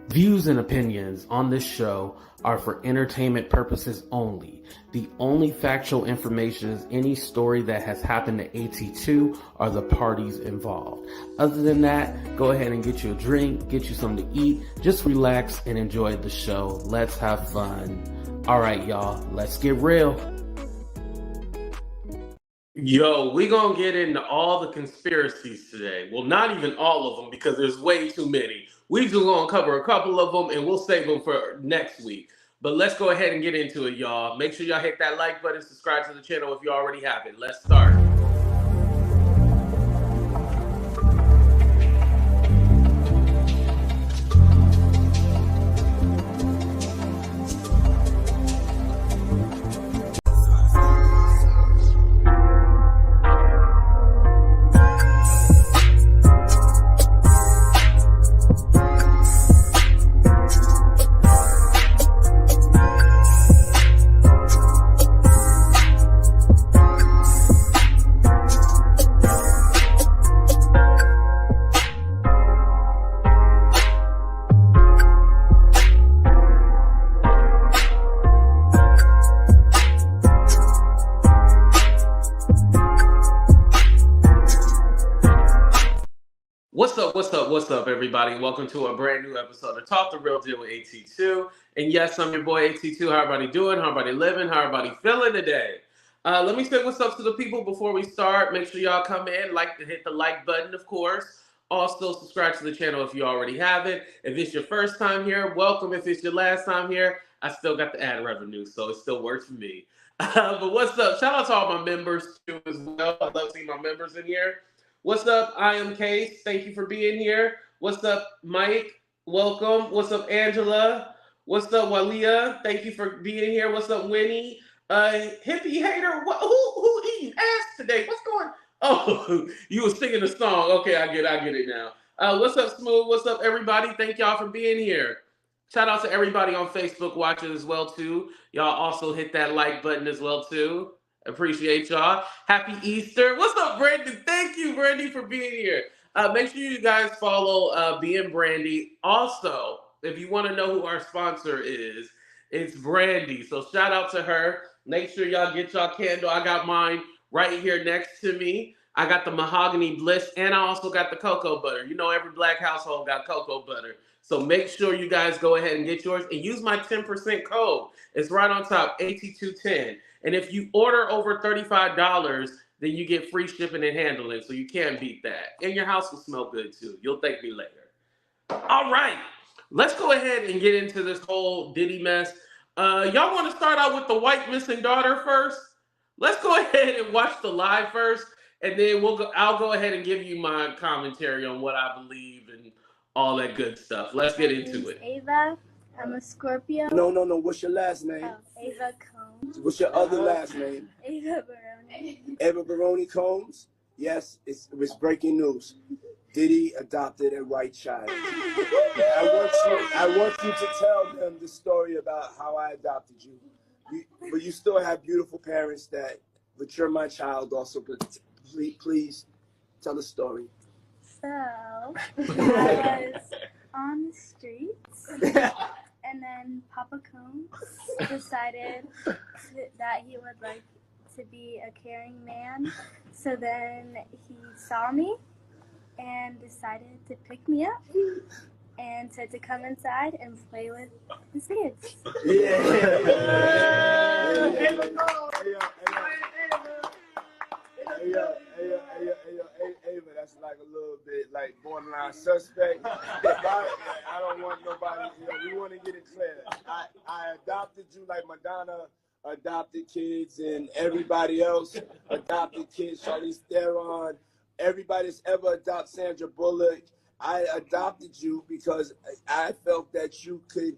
Views and opinions on this show are for entertainment purposes only. The only factual information is any story that has happened to AT2 or the parties involved. Other than that, go ahead and get you a drink, get you something to eat, just relax and enjoy the show. Let's have fun. All right, y'all, let's get real. Yo, we gonna get into all the conspiracies today. Well, not even all of them because there's way too many. We just gonna cover a couple of them and we'll save them for next week. But let's go ahead and get into it, y'all. Make sure y'all hit that like button, subscribe to the channel if you already have it. Let's start. What's up, everybody? Welcome to a brand new episode of Talk the Real Deal with AT2. And yes, I'm your boy AT2. How everybody doing? How everybody living? How everybody feeling today? Let me say what's up to the people before we start. Make sure y'all come in, hit the like button, of course. Also, subscribe to the channel if you already have it. If it's your first time here, welcome. If it's your last time here, I still got the ad revenue, so it still works for me. But what's up? Shout out to all my members, too, as well. I love seeing my members in here. What's up, I am Case? Thank you for being here. What's up, Mike? Welcome. What's up, Angela? What's up, Walia? Thank you for being here. What's up, Winnie? Hippie hater? Who eating ass today? What's going on? Oh, you were singing a song. Okay, I get it now. What's up, Smooth? What's up, everybody? Thank y'all for being here. Shout out to everybody on Facebook watching as well, too. Y'all also hit that like button as well, too. Appreciate y'all. Happy Easter. What's up, Brandon? Thank you, Brandy, for being here. Make sure you guys follow Being Brandy. Also, if you want to know who our sponsor is, it's Brandy. So shout out to her. Make sure y'all get y'all candle. I got mine right here next to me. I got the Mahogany Bliss, and I also got the cocoa butter. You know, every black household got cocoa butter. So make sure you guys go ahead and get yours and use my 10% code. It's right on top, AT210. And if you order over $35, then you get free shipping and handling. So you can't beat that. And your house will smell good too. You'll thank me later. All right. Let's go ahead and get into this whole Diddy mess. Y'all want to start out with the white missing daughter first? Let's go ahead and watch the live first. And then I'll go ahead and give you my commentary on what I believe and all that good stuff. Let's get into it. Ava. I'm a Scorpio. No. What's your last name? Oh, Ava Combs. What's your other last name? Ava Baroni. Ava Baroni Combs? Yes, it was breaking news. Diddy adopted a white child. I want you to tell them the story about how I adopted you. But you still have beautiful parents but you're my child also. But please tell the story. So, I was on the streets. And then Papa Combs decided that he would like to be a caring man. So then he saw me and decided to pick me up and said to come inside and play with his kids. Ava, that's like a little bit like borderline suspect. I don't want nobody, we want to get it clear. I adopted you like Madonna adopted kids and everybody else adopted kids, Charlize Theron, everybody that's ever adopted Sandra Bullock. I adopted you because I felt that you could,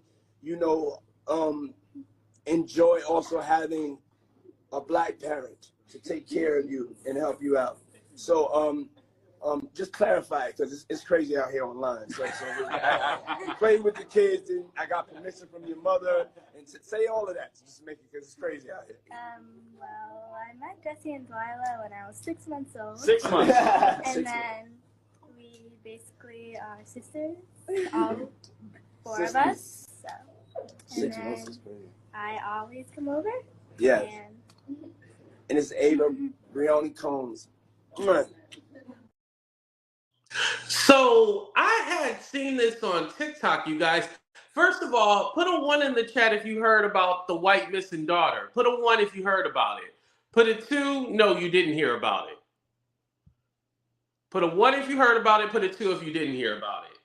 enjoy also having a black parent to take care of you and help you out. So just clarify it because it's crazy out here online. So I played with the kids and I got permission from your mother and say all of that to just make it because it's crazy out here. Well, I met Jesse and Delilah when I was 6 months old. 6 months. And then we basically are sisters. 4 of us. So. And 6 months then is crazy. I always come over. Yes. And it's Ava Brioni Combs. So I had seen this on TikTok, you guys. First of all, put a 1 in the chat if you heard about the white missing daughter. Put a 1 if you heard about it. Put a 2, no, you didn't hear about it. Put a 1 if you heard about it. Put a 2 if you didn't hear about it.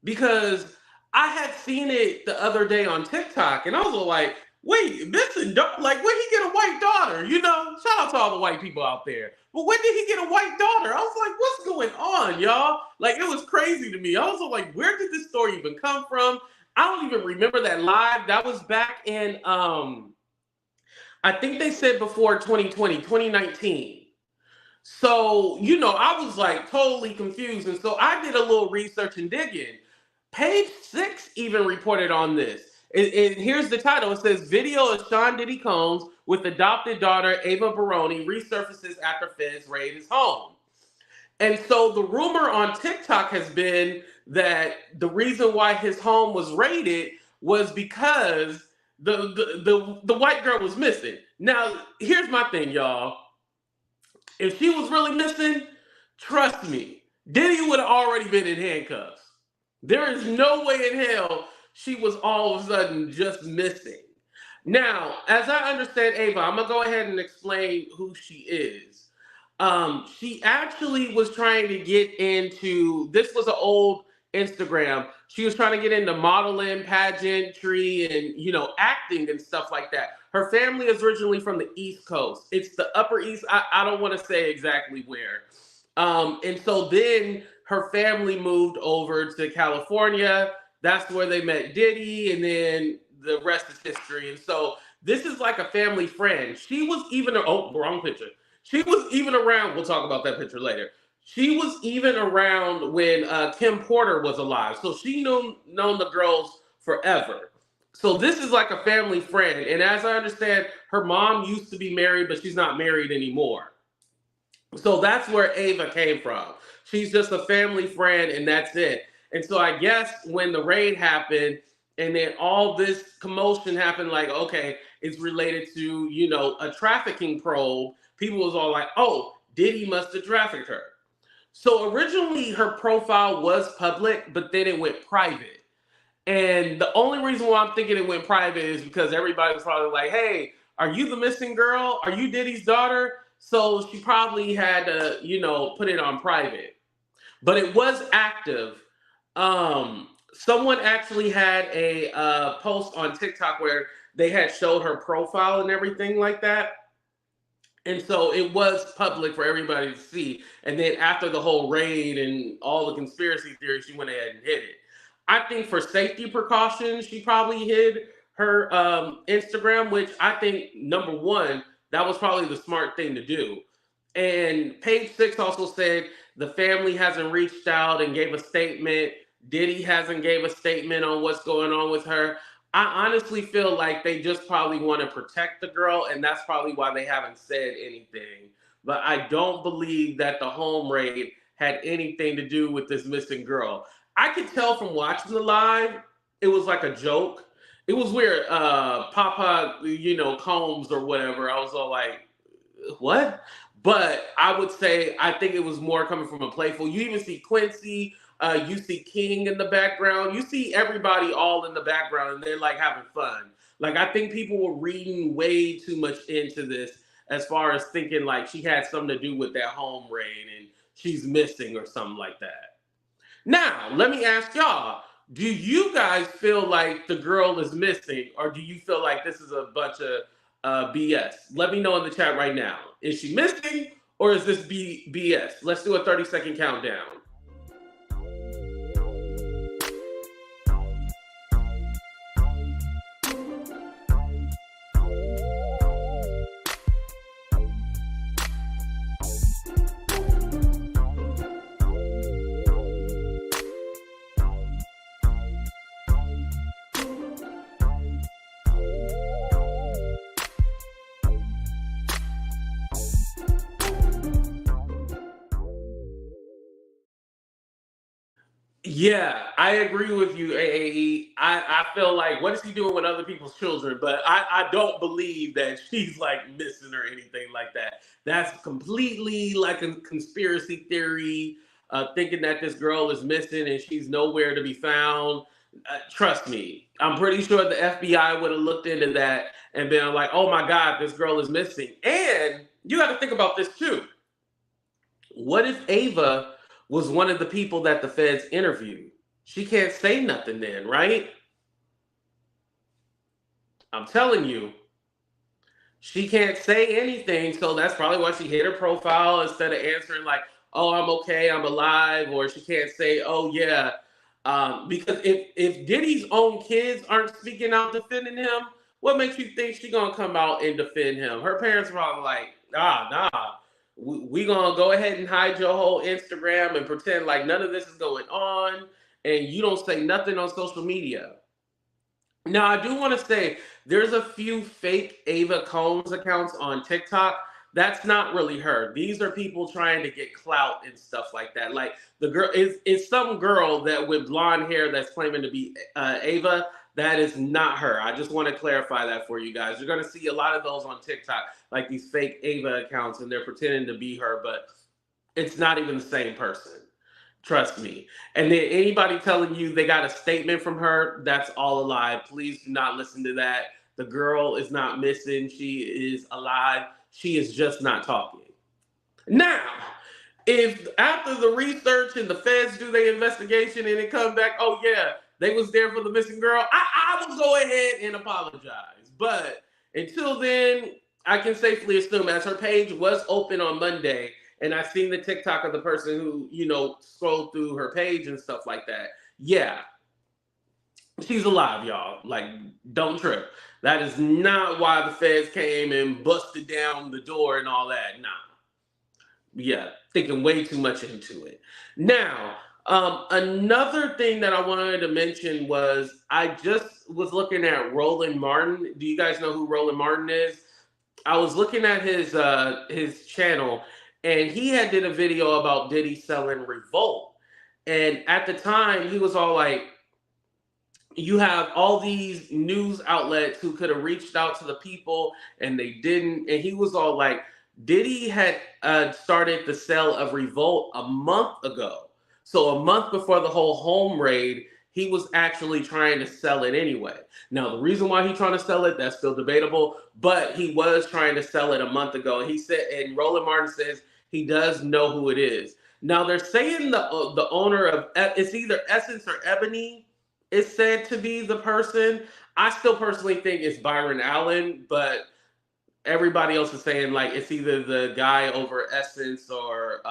Because I had seen it the other day on TikTok, and I was like, wait, missing daughter? Like, when did he get a white daughter? You know, shout out to all the white people out there. But when did he get a white daughter? I was like, what's going on, y'all? Like, it was crazy to me. I was like, where did this story even come from? I don't even remember that live. That was back in, I think they said before 2020, 2019. So, you know, I was like totally confused. And so I did a little research and digging. Page 6 even reported on this. Here's the title. It says, video of Sean Diddy Combs with adopted daughter Ava Baroni resurfaces after feds raid his home. And so the rumor on TikTok has been that the reason why his home was raided was because the white girl was missing. Now, here's my thing, y'all. If she was really missing, trust me, Diddy would have already been in handcuffs. There is no way in hell she was all of a sudden just missing. Now, as I understand Ava, I'm going to go ahead and explain who she is. She actually was trying to get into, this was an old Instagram. She was trying to get into modeling, pageantry, and, you know, acting and stuff like that. Her family is originally from the East Coast. It's the Upper East. I don't want to say exactly where. And so then her family moved over to California. That's where they met Diddy, and then the rest is history. And so this is like a family friend. She was even, oh, wrong picture. She was even around, we'll talk about that picture later. She was even around when Kim Porter was alive. So she known the girls forever. So this is like a family friend. And as I understand, her mom used to be married, but she's not married anymore. So that's where Ava came from. She's just a family friend, and that's it. And so I guess when the raid happened, and then all this commotion happened, like, okay, it's related to, you know, a trafficking probe. People was all like, oh, Diddy must have trafficked her. So originally her profile was public, but then it went private. And the only reason why I'm thinking it went private is because everybody was probably like, hey, are you the missing girl? Are you Diddy's daughter? So she probably had to, you know, put it on private. But it was active. Someone actually had a post on TikTok where they had showed her profile and everything like that. And so it was public for everybody to see. And then after the whole raid and all the conspiracy theories, she went ahead and hid it. I think for safety precautions, she probably hid her Instagram, which I think, number one, that was probably the smart thing to do. And page 6 also said the family hasn't reached out and gave a statement. Diddy hasn't gave a statement on what's going on with her. I honestly feel like they just probably want to protect the girl, and that's probably why they haven't said anything. But I don't believe that the home raid had anything to do with this missing girl. I could tell from watching the live, it was like a joke. It was weird. Papa, you know, Combs or whatever. I was all like, what? But I would say I think it was more coming from a playful. You even see Quincy. You see King in the background. You see everybody all in the background, and they're like having fun. Like, I think people were reading way too much into this as far as thinking like she had something to do with that home raid and she's missing or something like that. Now, let me ask y'all, do you guys feel like the girl is missing, or do you feel like this is a bunch of BS? Let me know in the chat right now. Is she missing, or is this BS? Let's do a 30-second countdown. Yeah, I agree with you, AAE. I feel like, what is he doing with other people's children? But I don't believe that she's like missing or anything like that. That's completely like a conspiracy theory, thinking that this girl is missing and she's nowhere to be found. Trust me, I'm pretty sure the FBI would have looked into that and been like, oh my God, this girl is missing. And you got to think about this too. What if Ava was one of the people that the feds interviewed? She can't say nothing then, right? I'm telling you, she can't say anything, so that's probably why she hid her profile instead of answering like, "Oh, I'm okay, I'm alive," or she can't say, "Oh yeah," because if Diddy's own kids aren't speaking out defending him, what makes you think she gonna come out and defend him? Her parents are probably like, nah, we gonna go ahead and hide your whole Instagram and pretend like none of this is going on, and you don't say nothing on social media. Now, I do want to say there's a few fake Ava Combs accounts on TikTok. That's not really her. These are people trying to get clout and stuff like that. Like the girl is some girl that with blonde hair that's claiming to be Ava. That is not her. I just want to clarify that for you guys. You're going to see a lot of those on TikTok, like these fake Ava accounts, and they're pretending to be her, but it's not even the same person. Trust me. And then anybody telling you they got a statement from her, that's all a lie. Please do not listen to that. The girl is not missing. She is alive. She is just not talking. Now, if after the research and the feds do their investigation and it comes back, oh yeah, they was there for the missing girl, I will go ahead and apologize. But until then, I can safely assume as her page was open on Monday, and I seen the TikTok of the person who, scrolled through her page and stuff like that. Yeah, she's alive, y'all. Like, don't trip. That is not why the feds came and busted down the door and all that. Nah. Yeah, thinking way too much into it. Now, another thing that I wanted to mention was I just was looking at Roland Martin. Do you guys know who Roland Martin is? I was looking at his channel, and he had did a video about Diddy selling Revolt. And at the time, he was all like, you have all these news outlets who could have reached out to the people and they didn't. And he was all like, Diddy had started the sale of Revolt a month ago. So a month before the whole home raid, he was actually trying to sell it anyway. Now, the reason why he's trying to sell it, that's still debatable, but he was trying to sell it a month ago. And he said, and Roland Martin says he does know who it is. Now, they're saying the owner of, it's either Essence or Ebony, is said to be the person. I still personally think it's Byron Allen, but everybody else is saying like it's either the guy over Essence or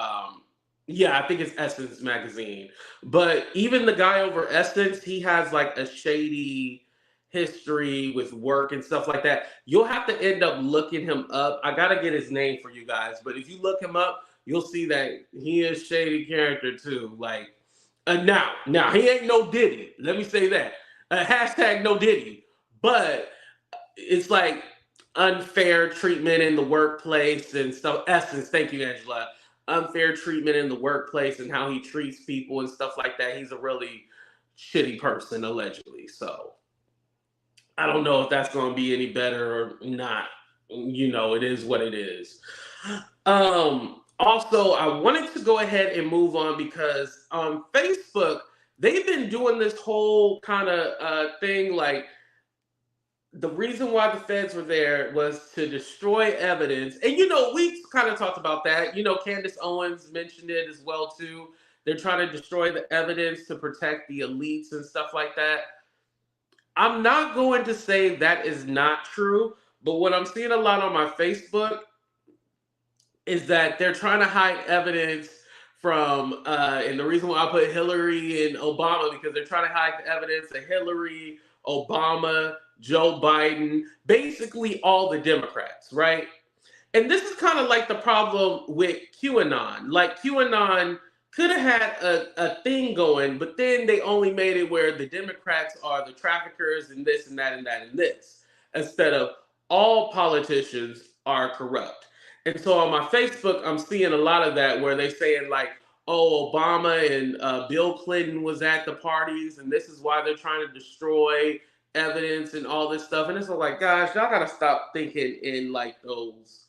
yeah, I think it's Essence magazine. But even the guy over Essence, he has like a shady history with work and stuff like that. You'll have to end up looking him up. I gotta get his name for you guys, but if you look him up, you'll see that he is shady character too. Like now he ain't no Diddy. Let me say that. Hashtag no Diddy. But it's like unfair treatment in the workplace and stuff. Essence, thank you, Angela. Unfair treatment in the workplace and how he treats people and stuff like that. He's a really shitty person, allegedly. So I don't know if that's going to be any better or not. It is what it is. Also, I wanted to go ahead and move on because on Facebook, they've been doing this whole kind of thing like, the reason why the feds were there was to destroy evidence. And, we kind of talked about that. Candace Owens mentioned it as well, too. They're trying to destroy the evidence to protect the elites and stuff like that. I'm not going to say that is not true, but what I'm seeing a lot on my Facebook is that they're trying to hide evidence from, and the reason why I put Hillary and Obama, because they're trying to hide the evidence of Hillary, Obama, Joe Biden, basically all the Democrats, right? And this is kind of like the problem with QAnon. Like QAnon could have had a thing going, but then they only made it where the Democrats are the traffickers and this and that and that and this, instead of all politicians are corrupt. And so on my Facebook, I'm seeing a lot of that where they're saying like, oh, Obama and Bill Clinton was at the parties, and this is why they're trying to destroy evidence and all this stuff. And it's like, gosh, y'all gotta stop thinking in like those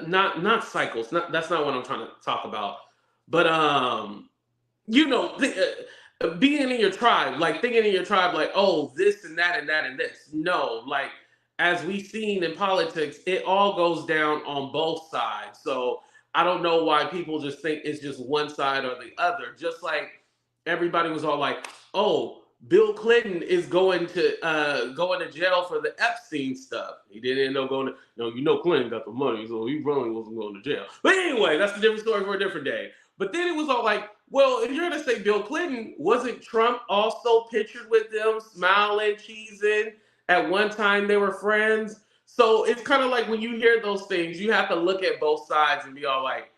not cycles. That's not what I'm trying to talk about. But being in your tribe, like thinking in your tribe, like, oh, this and that and that and this. No, like as we've seen in politics, it all goes down on both sides. So I don't know why people just think it's just one side or the other. Just like everybody was all like, oh, Bill Clinton is going to jail for the Epstein stuff. He didn't end up going to. No, Clinton got the money, so he probably wasn't going to jail. But anyway, that's a different story for a different day. But then it was all like, well, if you're going to say Bill Clinton, wasn't Trump also pictured with them, smiling, cheesing? At one time, they were friends. So it's kind of like when you hear those things, you have to look at both sides and be all like,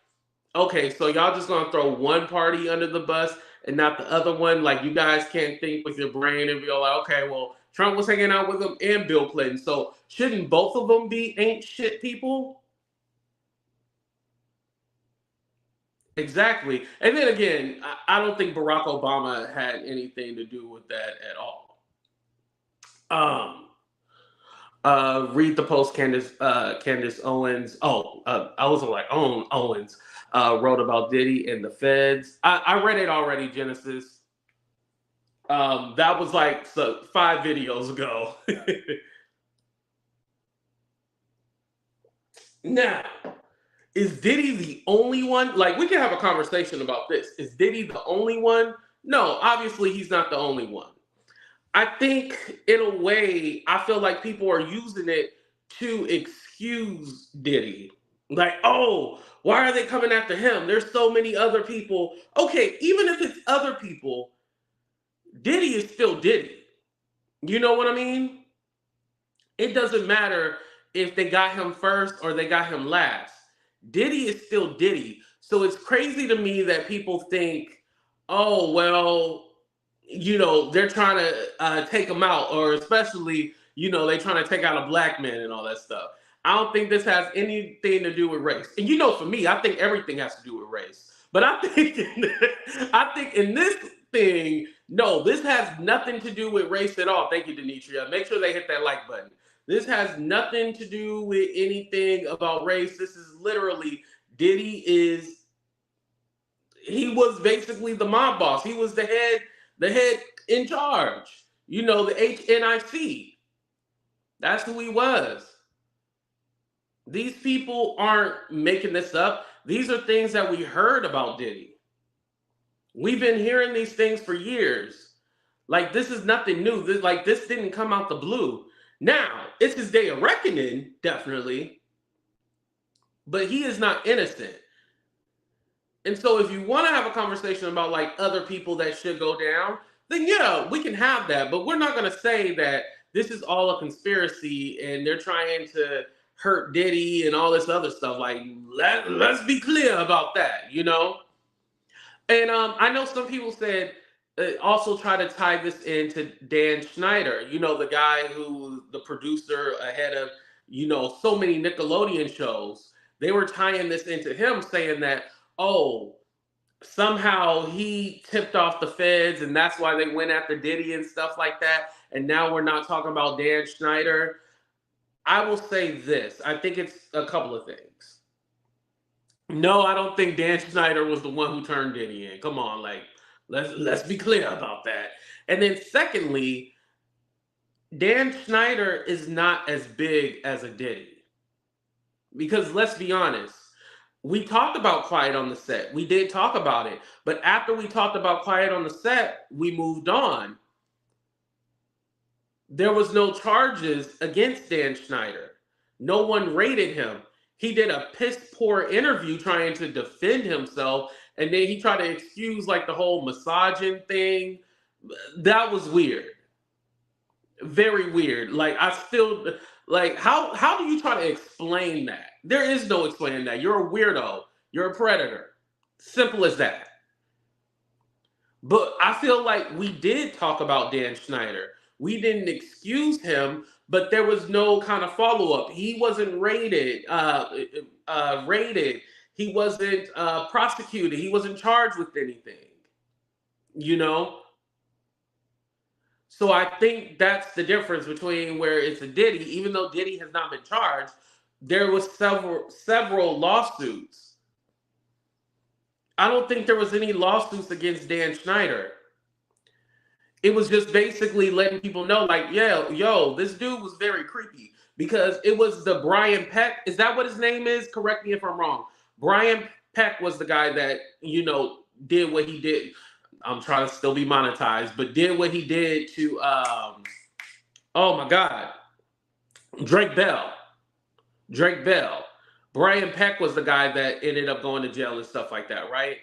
okay, so y'all just going to throw one party under the bus and not the other one? Like, you guys can't think with your brain and be all like, okay, well, Trump was hanging out with him and Bill Clinton. So shouldn't both of them be ain't shit people? Exactly. And then again, I don't think Barack Obama had anything to do with that at all. Read the post Candace Owens. I was like Owens wrote about Diddy and the feds. I read it already, Genesis. That was like 5 videos ago. Now, is Diddy the only one? Like, we can have a conversation about this. Is Diddy the only one? No, obviously he's not the only one. I think, in a way, I feel like people are using it to excuse Diddy. Like, oh, why are they coming after him? There's so many other people. Okay, even if it's other people, Diddy is still Diddy. You know what I mean? It doesn't matter if they got him first or they got him last. Diddy is still Diddy. So it's crazy to me that people think, oh, well, they're trying to take him out, or especially, they're trying to take out a black man and all that stuff. I don't think this has anything to do with race. And for me, I think everything has to do with race. But I think in this thing, no, this has nothing to do with race at all. Thank you, Denitria. Make sure they hit that like button. This has nothing to do with anything about race. This is literally, Diddy he was basically the mob boss. He was the head in charge. The HNIC. That's who he was. These people aren't making this up. These are things that we heard about Diddy. We've been hearing these things for years. Like, this is nothing new. This didn't come out the blue. Now, it's his day of reckoning, definitely. But he is not innocent. And so if you want to have a conversation about like other people that should go down, then yeah, we can have that. But we're not going to say that this is all a conspiracy and they're trying to hurt Diddy and all this other stuff. Like, let's be clear about that, And I know some people said, also try to tie this into Dan Schneider, the guy who the producer ahead of, so many Nickelodeon shows. They were tying this into him, saying that, oh, somehow he tipped off the feds and that's why they went after Diddy and stuff like that. And now we're not talking about Dan Schneider. I will say this. I think it's a couple of things. No, I don't think Dan Schneider was the one who turned Diddy in. Come on, like, let's be clear about that. And then secondly, Dan Schneider is not as big as a Diddy. Because let's be honest, we talked about Quiet on the Set. We did talk about it. But after we talked about Quiet on the Set, we moved on. There was no charges against Dan Schneider. No one raided him. He did a piss poor interview trying to defend himself. And then he tried to excuse like the whole massaging thing. That was weird. Very weird. Like, I still, like, how do you try to explain that? There is no explaining that. You're a weirdo. You're a predator. Simple as that. But I feel like we did talk about Dan Schneider. We didn't excuse him, but there was no kind of follow-up. He wasn't raided. He wasn't prosecuted. He wasn't charged with anything, you know? So I think that's the difference between where it's a Diddy, even though Diddy has not been charged, there was several lawsuits. I don't think there was any lawsuits against Dan Schneider. It was just basically letting people know, like, yeah, yo, this dude was very creepy. Because it was the Brian Peck. Is that what his name is? Correct me if I'm wrong. Brian Peck was the guy that, you know, did what he did. I'm trying to still be monetized, but did what he did to, oh my God, Drake Bell. Drake Bell. Brian Peck was the guy that ended up going to jail and stuff like that, right?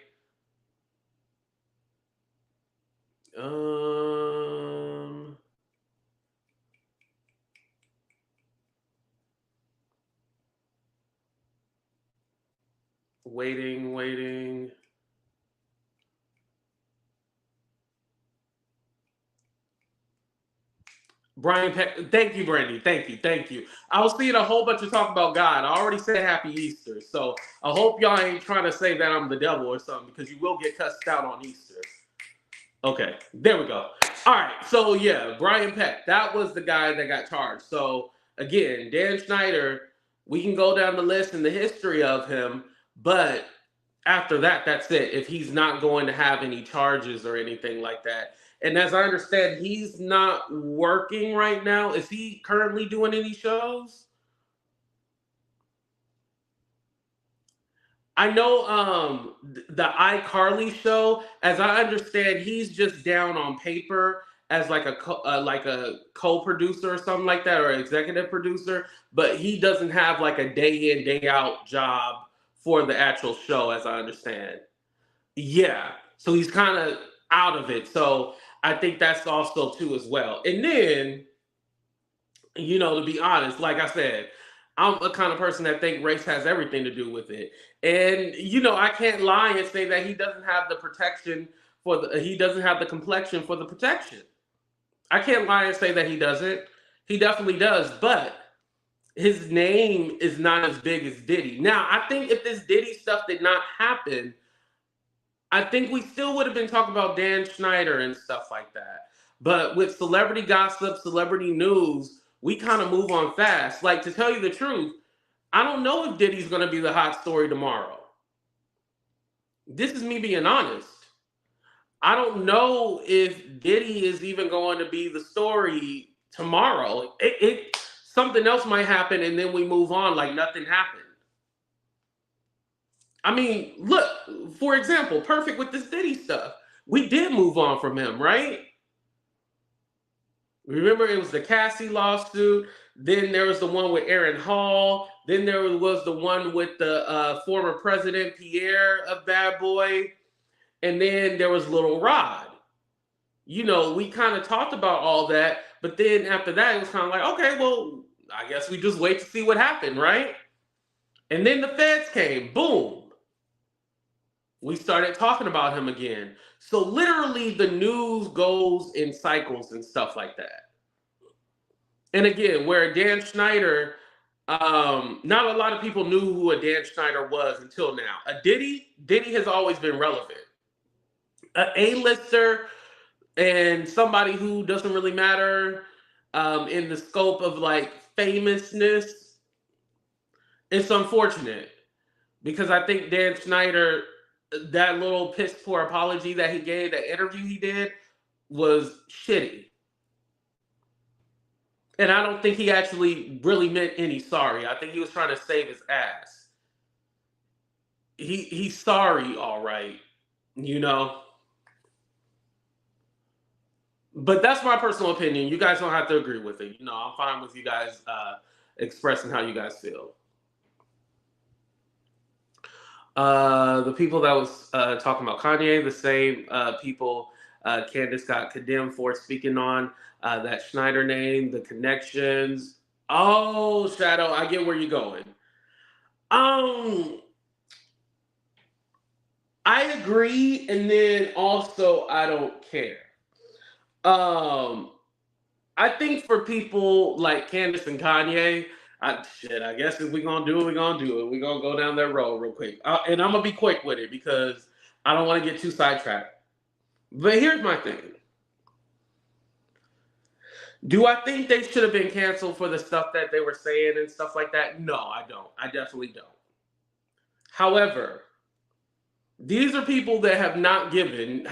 Waiting. Brian Peck, thank you, Brandy. Thank you. I was seeing a whole bunch of talk about God. I already said Happy Easter, so I hope y'all ain't trying to say that I'm the devil or something, because you will get cussed out on Easter. Okay, there we go. All right, so yeah, Brian Peck, that was the guy that got charged. So again, Dan Schneider, we can go down the list in the history of him, but after that, that's it. If he's not going to have any charges or anything like that. And as I understand, he's not working right now. Is he currently doing any shows? I know the iCarly show, as I understand, he's just down on paper as like a co-producer or something like that, or executive producer, but he doesn't have like a day in, day out job for the actual show, as I understand. Yeah. So he's kind of out of it. So I think that's also too as well. And then, you know, to be honest, like I said, I'm a kind of person that think race has everything to do with it. And, you know, I can't lie and say that he doesn't have the protection he doesn't have the complexion for the protection. I can't lie and say that he doesn't. He definitely does, but his name is not as big as Diddy. Now, I think if this Diddy stuff did not happen, I think we still would have been talking about Dan Schneider and stuff like that. But with celebrity gossip, celebrity news, we kind of move on fast. Like, to tell you the truth, I don't know if Diddy's going to be the hot story tomorrow. This is me being honest. I don't know if Diddy is even going to be the story tomorrow. Something else might happen and then we move on like nothing happened. I mean, look, for example, perfect with this Diddy stuff. We did move on from him, right? Remember, it was the Cassie lawsuit. Then there was the one with Aaron Hall. Then there was the one with the former president, Pierre of Bad Boy. And then there was Little Rod. You know, we kind of talked about all that. But then after that, it was kind of like, okay, well, I guess we just wait to see what happened, right? And then the feds came. Boom. We started talking about him again. So literally the news goes in cycles and stuff like that. And again, where Dan Schneider, not a lot of people knew who a Dan Schneider was until now. A Diddy has always been relevant. An A-lister and somebody who doesn't really matter in the scope of like famousness, it's unfortunate. Because I think Dan Schneider, that little piss poor apology that he gave, that interview he did, was shitty. And I don't think he actually really meant any sorry. I think he was trying to save his ass. He's sorry, all right, you know? But that's my personal opinion. You guys don't have to agree with it. You know, I'm fine with you guys expressing how you guys feel. The people that was talking about Kanye, the same people Candace got condemned for speaking on that Schneider name, the connections. Oh, Shadow, I get where you're going. I agree, and then also I don't care. I think for people like Candace and Kanye, I guess if we're gonna do it, we're gonna do it. We're gonna go down that road real quick, and I'm gonna be quick with it because I don't want to get too sidetracked. But here's my thing: do I think they should have been canceled for the stuff that they were saying and stuff like that? No, I don't. I definitely don't. However, these are people that have not given,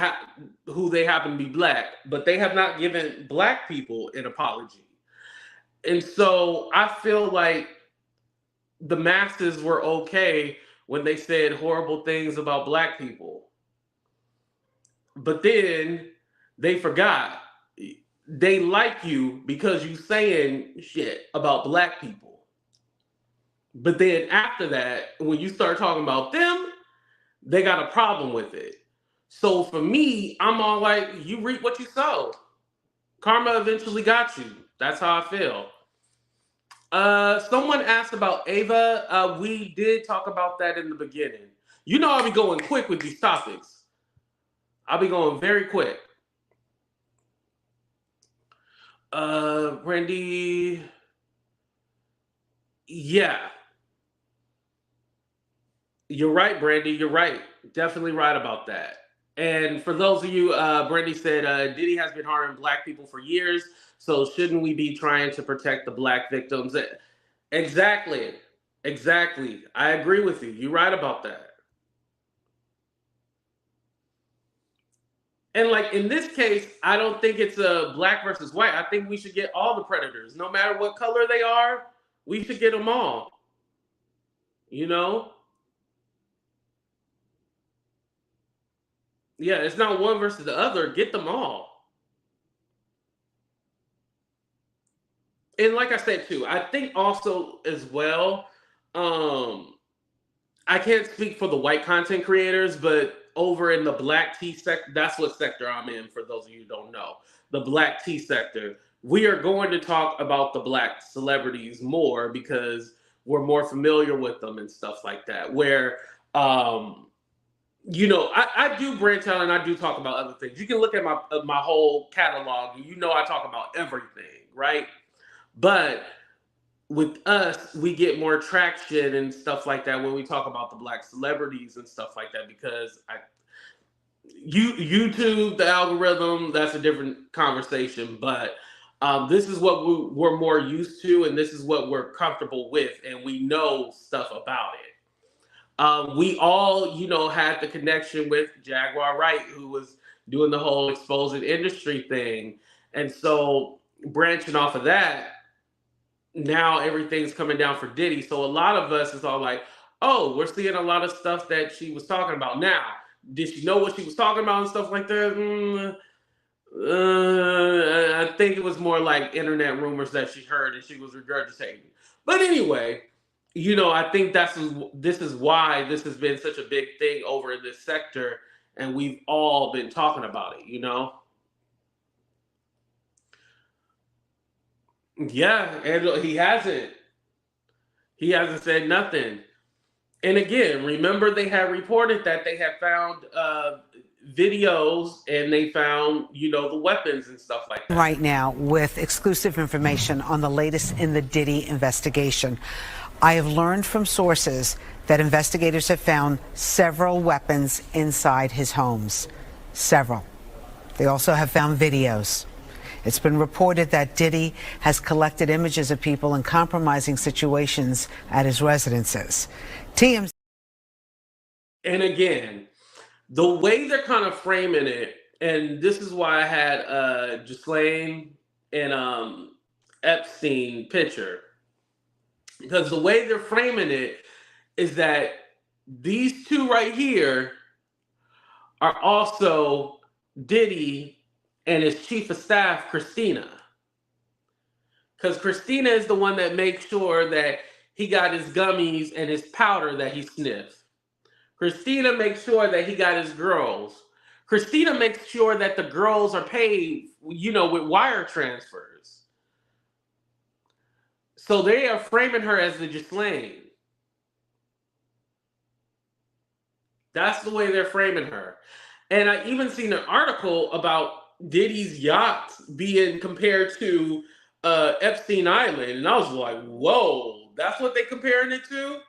who they happen to be black, but they have not given black people an apology. And so I feel like the masses were okay when they said horrible things about black people. But then they forgot. They like you because you saying shit about black people. But then after that, when you start talking about them, they got a problem with it. So for me, I'm all like, you reap what you sow. Karma eventually got you. That's how I feel. Someone asked about Ava. We did talk about that in the beginning. You know I'll be going quick with these topics. I'll be going very quick. Brandy. Yeah. You're right, Brandy. You're right. Definitely right about that. And for those of you, Brandy said, Diddy has been harming black people for years, so shouldn't we be trying to protect the black victims? Exactly. Exactly. I agree with you. You're right about that. And like in this case, I don't think it's a black versus white. I think we should get all the predators, no matter what color they are. We should get them all. You know? Yeah, it's not one versus the other. Get them all. And like I said too, I think also as well, I can't speak for the white content creators, but over in the black tea sector, that's what sector I'm in, for those of you who don't know. The black tea sector. We are going to talk about the black celebrities more because we're more familiar with them and stuff like that. Where you know, I do branch out and I do talk about other things. You can look at my whole catalog and you know I talk about everything, right? But with us, we get more traction and stuff like that when we talk about the black celebrities and stuff like that because YouTube, the algorithm, that's a different conversation. But this is what we're more used to and this is what we're comfortable with and we know stuff about it. We all, you know, had the connection with Jaguar Wright, who was doing the whole exposing industry thing. And so branching off of that, now everything's coming down for Diddy. So a lot of us is all like, oh, we're seeing a lot of stuff that she was talking about. Now, did she know what she was talking about and stuff like that? I think it was more like internet rumors that she heard and she was regurgitating. But anyway, you know, I think this is why this has been such a big thing over in this sector, and we've all been talking about it, you know? Yeah, and he hasn't. He hasn't said nothing. And again, remember they had reported that they had found videos and they found, you know, the weapons and stuff like that. Right now with exclusive information on the latest in the Diddy investigation. I have learned from sources that investigators have found several weapons inside his homes. Several. They also have found videos. It's been reported that Diddy has collected images of people in compromising situations at his residences. TMZ. And again, the way they're kind of framing it, and this is why I had Ghislaine and Epstein picture, because the way they're framing it is that these two right here are also Diddy and his chief of staff, Christina. Because Christina is the one that makes sure that he got his gummies and his powder that he sniffs. Christina makes sure that he got his girls. Christina makes sure that the girls are paid, you know, with wire transfers. So they are framing her as the Ghislaine. That's the way they're framing her. And I even seen an article about Diddy's yachts being compared to Epstein Island, and I was like, whoa, that's what they comparing it to?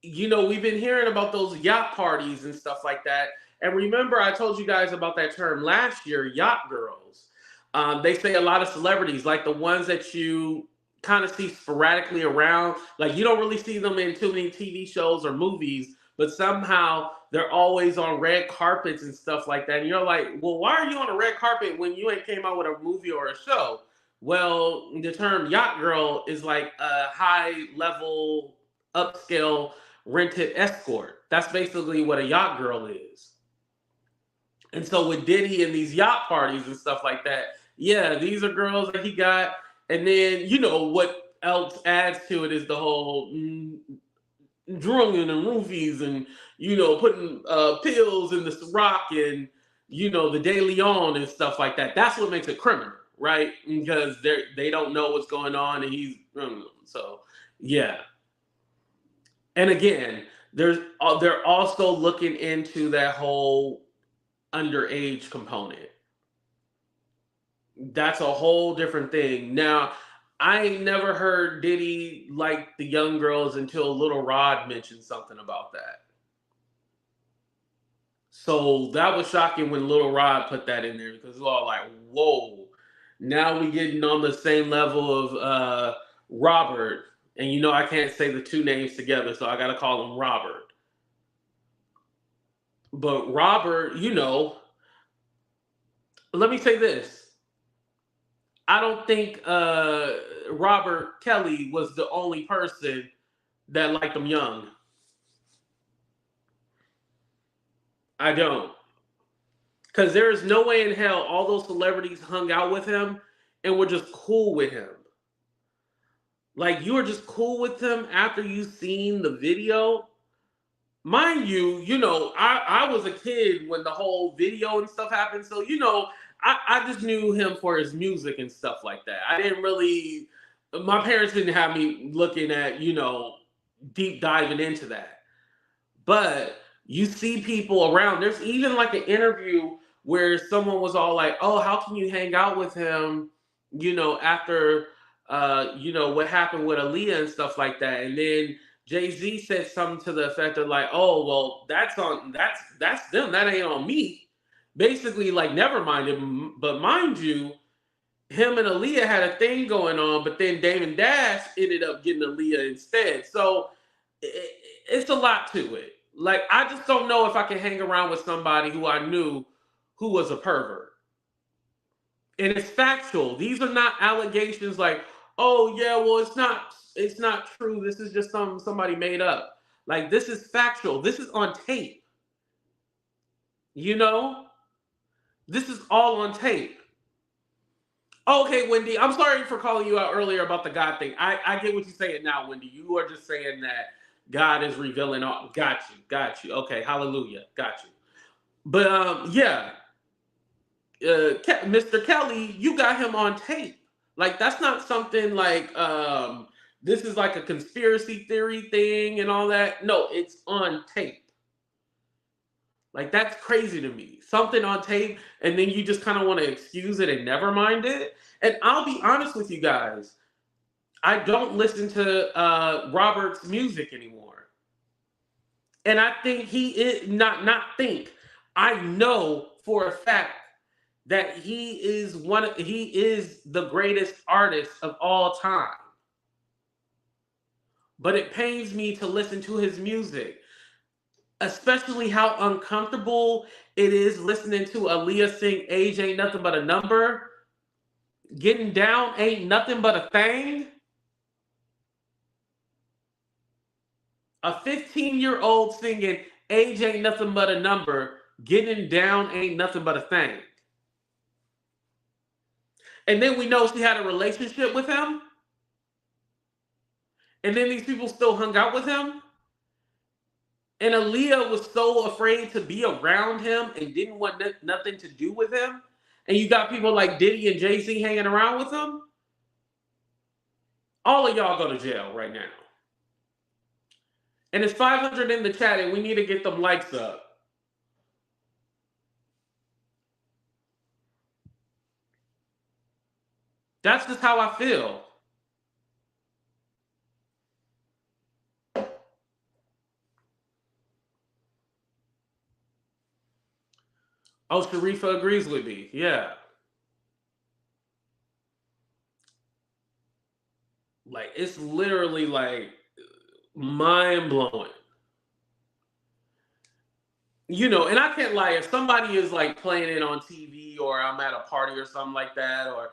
You know, we've been hearing about those yacht parties and stuff like that. And remember, I told you guys about that term last year, yacht girls. They say a lot of celebrities, like the ones that you kind of see sporadically around, like you don't really see them in too many TV shows or movies, but somehow they're always on red carpets and stuff like that. And you're like, well, why are you on a red carpet when you ain't came out with a movie or a show? Well, the term yacht girl is like a high level, upscale rented escort. That's basically what a yacht girl is. And so with Diddy and these yacht parties and stuff like that, yeah, these are girls that he got. And then, you know, what else adds to it is the whole drilling and roofies and, you know, putting pills in the rock and, you know, the De Leon and stuff like that. That's what makes it criminal, right? Because they don't know what's going on and he's, so, yeah. And again, they're also looking into that whole underage component. That's a whole different thing. Now, I ain't never heard Diddy like the young girls until Little Rod mentioned something about that. So that was shocking when Little Rod put that in there because we all like, whoa. Now we getting on the same level of Robert. And you know I can't say the two names together, so I got to call him Robert. But Robert, you know, let me say this. I don't think Robert Kelly was the only person that liked him young. I don't. Because there is no way in hell all those celebrities hung out with him and were just cool with him. Like, you were just cool with him after you seen the video. Mind you, you know, I was a kid when the whole video and stuff happened. So, you know, I just knew him for his music and stuff like that. I didn't really, my parents didn't have me looking at, you know, deep diving into that. But you see people around. There's even like an interview where someone was all like, oh, how can you hang out with him, you know, after, you know, what happened with Aaliyah and stuff like that. And then Jay-Z said something to the effect of like, oh, well, that's them. That ain't on me. Basically, like, never mind him. But mind you, him and Aaliyah had a thing going on, but then Damon Dash ended up getting Aaliyah instead. So it's a lot to it. Like, I just don't know if I can hang around with somebody who I knew who was a pervert. And it's factual. These are not allegations like, oh yeah, well, it's not true. This is just somebody made up. Like, this is factual. This is on tape. You know? This is all on tape. Okay, Wendy, I'm sorry for calling you out earlier about the God thing. I get what you're saying now, Wendy. You are just saying that God is revealing all. Got you. Okay, hallelujah. Got you. But yeah, Mr. Kelly, you got him on tape. Like, that's not something like this is like a conspiracy theory thing and all that. No, it's on tape. Like, that's crazy to me. Something on tape, and then you just kind of want to excuse it and never mind it. And I'll be honest with you guys. I don't listen to Robert's music anymore. And I think he is, I know for a fact that he is the greatest artist of all time. But it pains me to listen to his music. Especially how uncomfortable it is listening to Aaliyah sing Age Ain't Nothing But a Number. Getting Down Ain't Nothing But a Thing. A 15-year-old singing Age Ain't Nothing But a Number. Getting Down Ain't Nothing But a Thing. And then we know she had a relationship with him. And then these people still hung out with him. And Aaliyah was so afraid to be around him and didn't want nothing to do with him. And you got people like Diddy and Jay-Z hanging around with him. All of y'all go to jail right now. And it's 500 in the chat and we need to get them likes up. That's just how I feel. Oh, Sharifa agrees with me. Yeah. Like, it's literally like mind blowing. You know, and I can't lie, if somebody is like playing it on TV or I'm at a party or something like that, or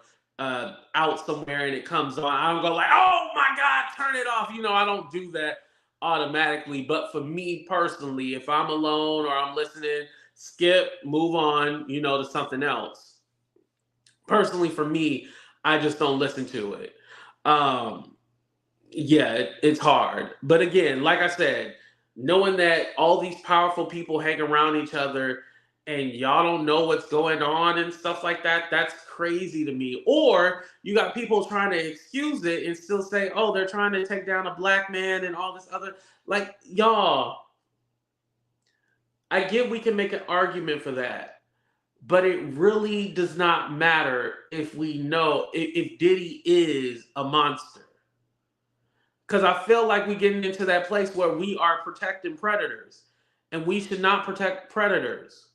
out somewhere and it comes on, I don't go like, oh my God, turn it off. You know, I don't do that automatically. But for me personally, if I'm alone or I'm listening, skip, move on, you know, to something else. Personally, for me, I just don't listen to it. Yeah, it's hard. But again, like I said, knowing that all these powerful people hang around each other and y'all don't know what's going on and stuff like that, that's crazy to me. Or you got people trying to excuse it and still say, oh, they're trying to take down a black man and all this other. Like, y'all, I get we can make an argument for that. But it really does not matter if we know if Diddy is a monster. Because I feel like we're getting into that place where we are protecting predators. And we should not protect predators.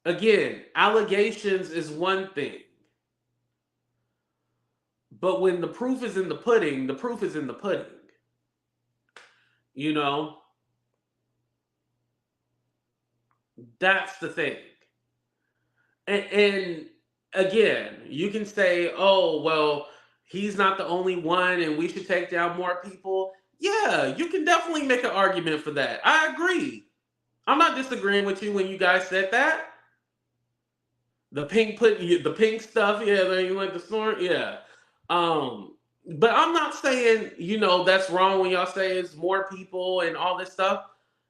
Again, allegations is one thing. But when the proof is in the pudding, the proof is in the pudding. You know? That's the thing. And again, you can say, oh, well, he's not the only one and we should take down more people. Yeah, you can definitely make an argument for that. I agree. I'm not disagreeing with you when you guys said that. The pink stuff, yeah, then you went to snort, yeah. But I'm not saying, you know, that's wrong when y'all say it's more people and all this stuff.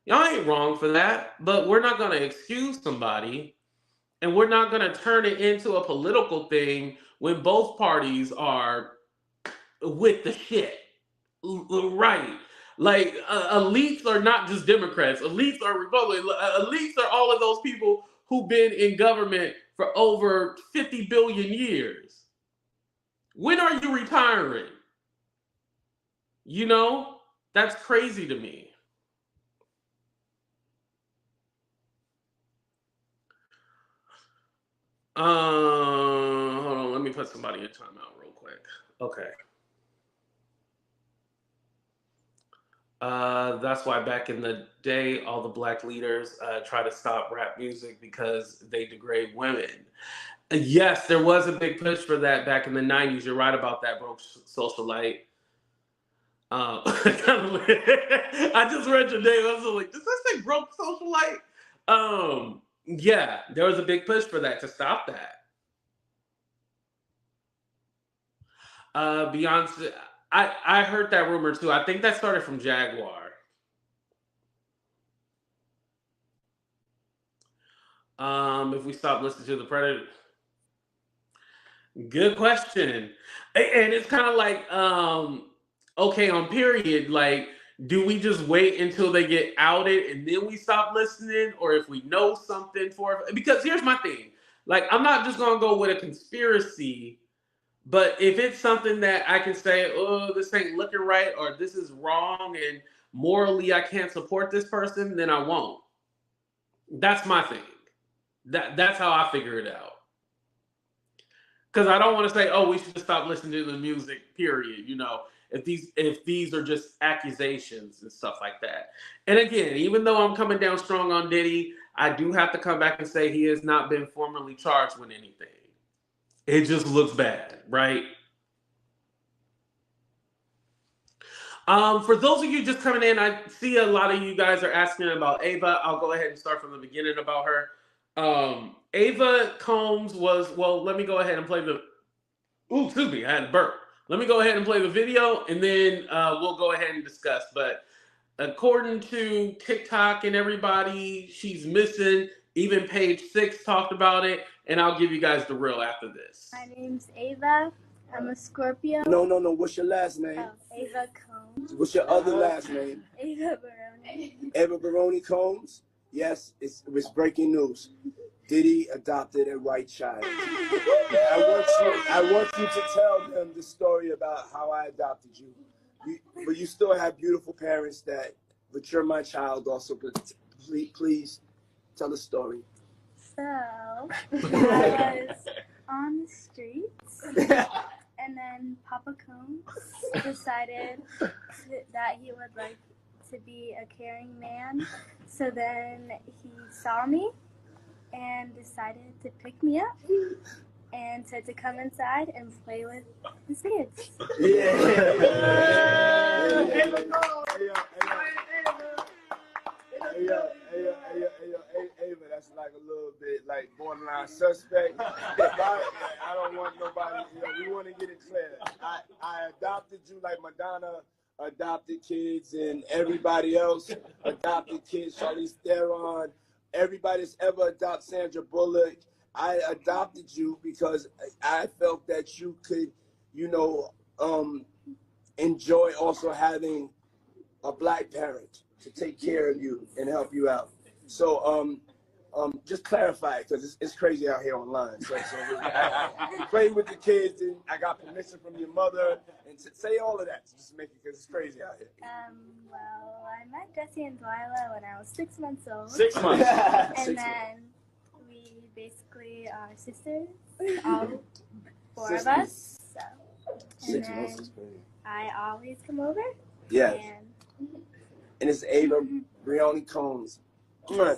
Y'all ain't wrong for that, but we're not gonna excuse somebody and we're not gonna turn it into a political thing when both parties are with the shit. Right. Like, elites are not just Democrats. Elites are Republicans. Elites are all of those people who've been in government for over 50 billion years. When are you retiring? You know? That's crazy to me. Hold on. Let me put somebody in timeout real quick. Okay. That's why back in the day, all the black leaders try to stop rap music because they degrade women. Yes, there was a big push for that back in the 90s. You're right about that, Broke Socialite. I just read your name. I was like, does that say Broke Socialite? Yeah, there was a big push for that, to stop that. Beyonce, I heard that rumor too. I think that started from Jaguar. If we stop listening to the Predator. Good question. And it's kind of like, okay, on period, like, do we just wait until they get outed and then we stop listening? Or if we know something for it? Because here's my thing. Like, I'm not just going to go with a conspiracy, but if it's something that I can say, oh, this ain't looking right, or this is wrong, and morally I can't support this person, then I won't. That's my thing. That's how I figure it out. Because I don't want to say, oh, we should just stop listening to the music, period. You know, if these are just accusations and stuff like that. And again, even though I'm coming down strong on Diddy, I do have to come back and say he has not been formally charged with anything. It just looks bad, right? For those of you just coming in, I see a lot of you guys are asking about Ava. I'll go ahead and start from the beginning about her. Ava Combs was, well, let me go ahead and play the, excuse me, I had a burp. Let me go ahead and play the video and then we'll go ahead and discuss. But according to TikTok and everybody, she's missing. Even Page 6 talked about it, and I'll give you guys the real after this. My name's Ava. I'm a Scorpio. No. What's your last name? Oh, Ava Combs. What's your other last name? Ava Baroni. Eva Baroni Combs? Yes, it's breaking news. Diddy adopted a white child. I want you to tell them the story about how I adopted you. But you still have beautiful parents but you're my child also. But please tell the story. So, I was on the streets, and then Papa Combs decided that he would like to be a caring man. So then he saw me and decided to pick me up and said to come inside and play with his kids. Ava, that's like a little bit like borderline suspect. I don't want nobody, we want to get it clear. I adopted you like Madonna adopted kids and everybody else adopted kids, Charlize Theron, everybody that's ever adopted Sandra Bullock. I adopted you because I felt that you could, enjoy also having a black parent to take care of you and help you out. So just clarify, because it's crazy out here online. So I played with the kids, and I got permission from your mother, and to say all of that, to just make it, because it's crazy out here. Well, I met Jesse and Delilah when I was 6 months old. 6 months. And then we basically are sisters, all four of us. So, 6 months is crazy. I always come over. Yes. And it's Ava Brioni Combs. Come on.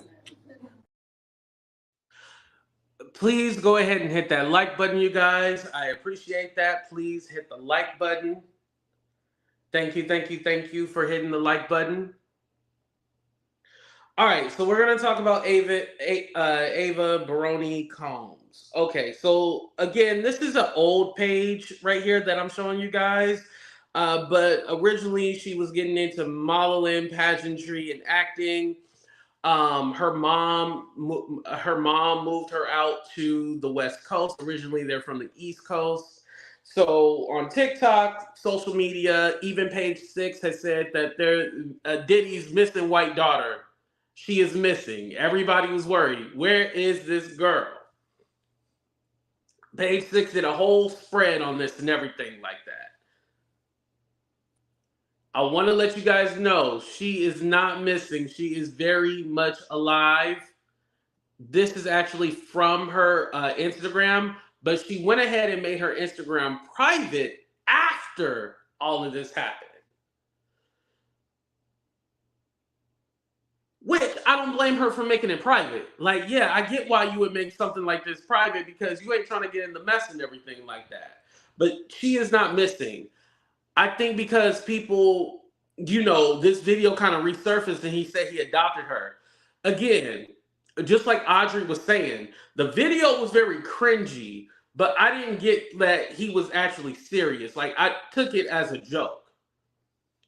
Please go ahead and hit that like button, you guys. I appreciate that. Please hit the like button. Thank you for hitting the like button. All right, so we're going to talk about Ava Brioni Combs. Okay, so again, this is an old page right here that I'm showing you guys. But originally, she was getting into modeling, pageantry, and acting. Her mom moved her out to the West Coast. Originally, they're from the East Coast. So on TikTok, social media, even Page 6 has said that Diddy's missing white daughter. She is missing. Everybody was worried. Where is this girl? Page 6 did a whole spread on this and everything like that. I want to let you guys know she is not missing. She is very much alive. This is actually from her Instagram, but she went ahead and made her Instagram private after all of this happened. Which I don't blame her for making it private. Like, yeah, I get why you would make something like this private because you ain't trying to get in the mess and everything like that. But she is not missing. I think because people, this video kind of resurfaced and he said he adopted her. Again, just like Audrey was saying, the video was very cringy, but I didn't get that he was actually serious. Like, I took it as a joke.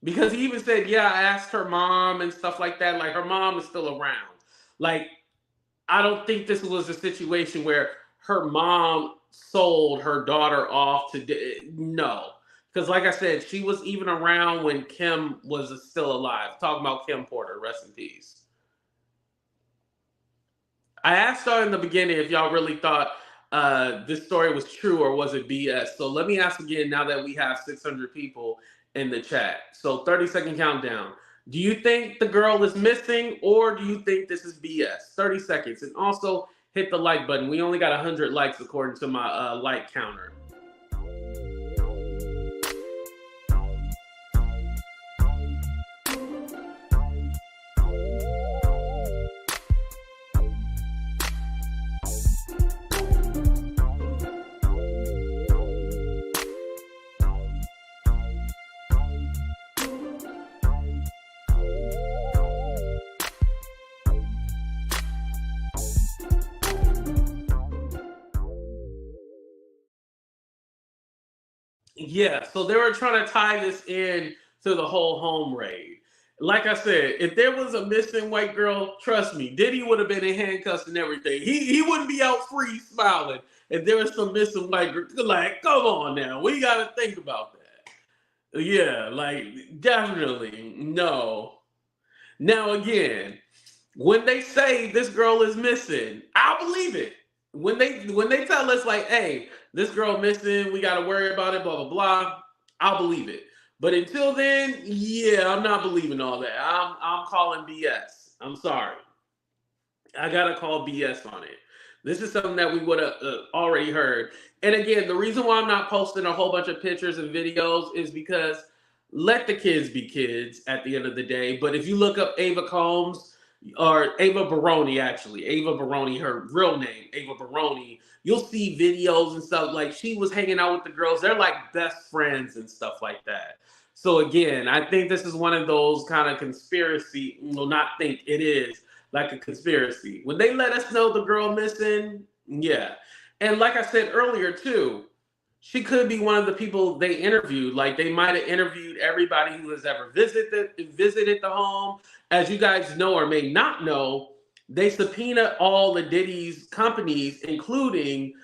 Because he even said, yeah, I asked her mom and stuff like that. Like, her mom is still around. Like, I don't think this was a situation where her mom sold her daughter off to, no. Because like I said, she was even around when Kim was still alive. Talking about Kim Porter, rest in peace. I asked y'all in the beginning if y'all really thought this story was true or was it BS. So let me ask again now that we have 600 people in the chat. So 30-second countdown. Do you think the girl is missing or do you think this is BS? 30 seconds. And also hit the like button. We only got 100 likes according to my like counter. Yeah, so they were trying to tie this in to the whole home raid. Like I said, if there was a missing white girl, trust me, Diddy would have been in handcuffs and everything. He wouldn't be out free smiling if there was some missing white girl. Like, come on now, we got to think about that. Yeah, like, definitely, no. Now, again, When they say this girl is missing, I'll believe it. When they tell us like, hey, this girl missing, we gotta worry about it, blah blah blah, I'll believe it. But until then, yeah, I'm not believing all that. I'm calling BS. I'm sorry. I gotta call BS on it. This is something that we would have already heard. And again, the reason why I'm not posting a whole bunch of pictures and videos is because let the kids be kids at the end of the day. But if you look up Ava Combs or Ava Baroni, actually, Ava Baroni, her real name, Ava Baroni, you'll see videos and stuff like she was hanging out with the girls. They're like best friends and stuff like that. So again, I think this is one of those kind of conspiracy, well, not think it is like a conspiracy. When they let us know the girl missing, yeah. And like I said earlier too, she could be one of the people they interviewed. Like they might have interviewed everybody who has ever visited the home. As you guys know or may not know, they subpoena all of Diddy's companies, including,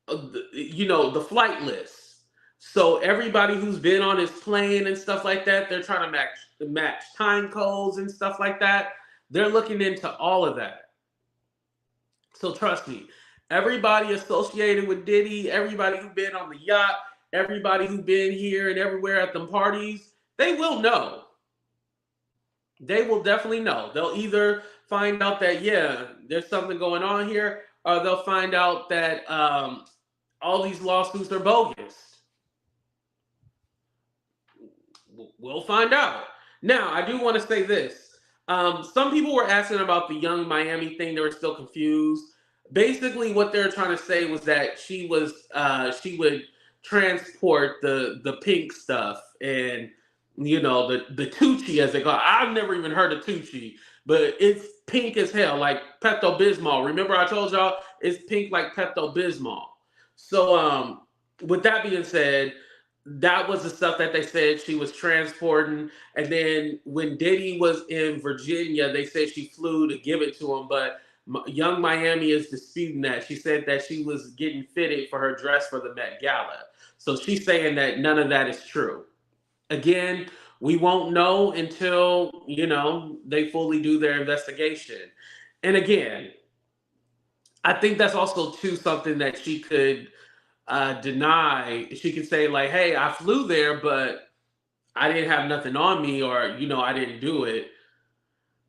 the flight list. So everybody who's been on his plane and stuff like that, they're trying to match time codes and stuff like that. They're looking into all of that. So trust me, everybody associated with Diddy, everybody who's been on the yacht, everybody who's been here and everywhere at them parties, they will know. They will definitely know. They'll either find out that, yeah, there's something going on here, or they'll find out that all these lawsuits are bogus. We'll find out. Now, I do want to say this. Some people were asking about the Young Miami thing. They were still confused. Basically, what they're trying to say was that she would transport the pink stuff and the Tucci, as they call it. I've never even heard of Tucci, but it's pink as hell, like Pepto-Bismol. Remember I told y'all it's pink like Pepto-Bismol. So with that being said, that was the stuff that they said she was transporting. And then when Diddy was in Virginia, they said she flew to give it to him. But Young Miami is disputing that. She said that she was getting fitted for her dress for the Met Gala. So she's saying that none of that is true. Again, we won't know until, they fully do their investigation. And again, I think that's also too something that she could deny. She could say like, hey, I flew there, but I didn't have nothing on me, or I didn't do it.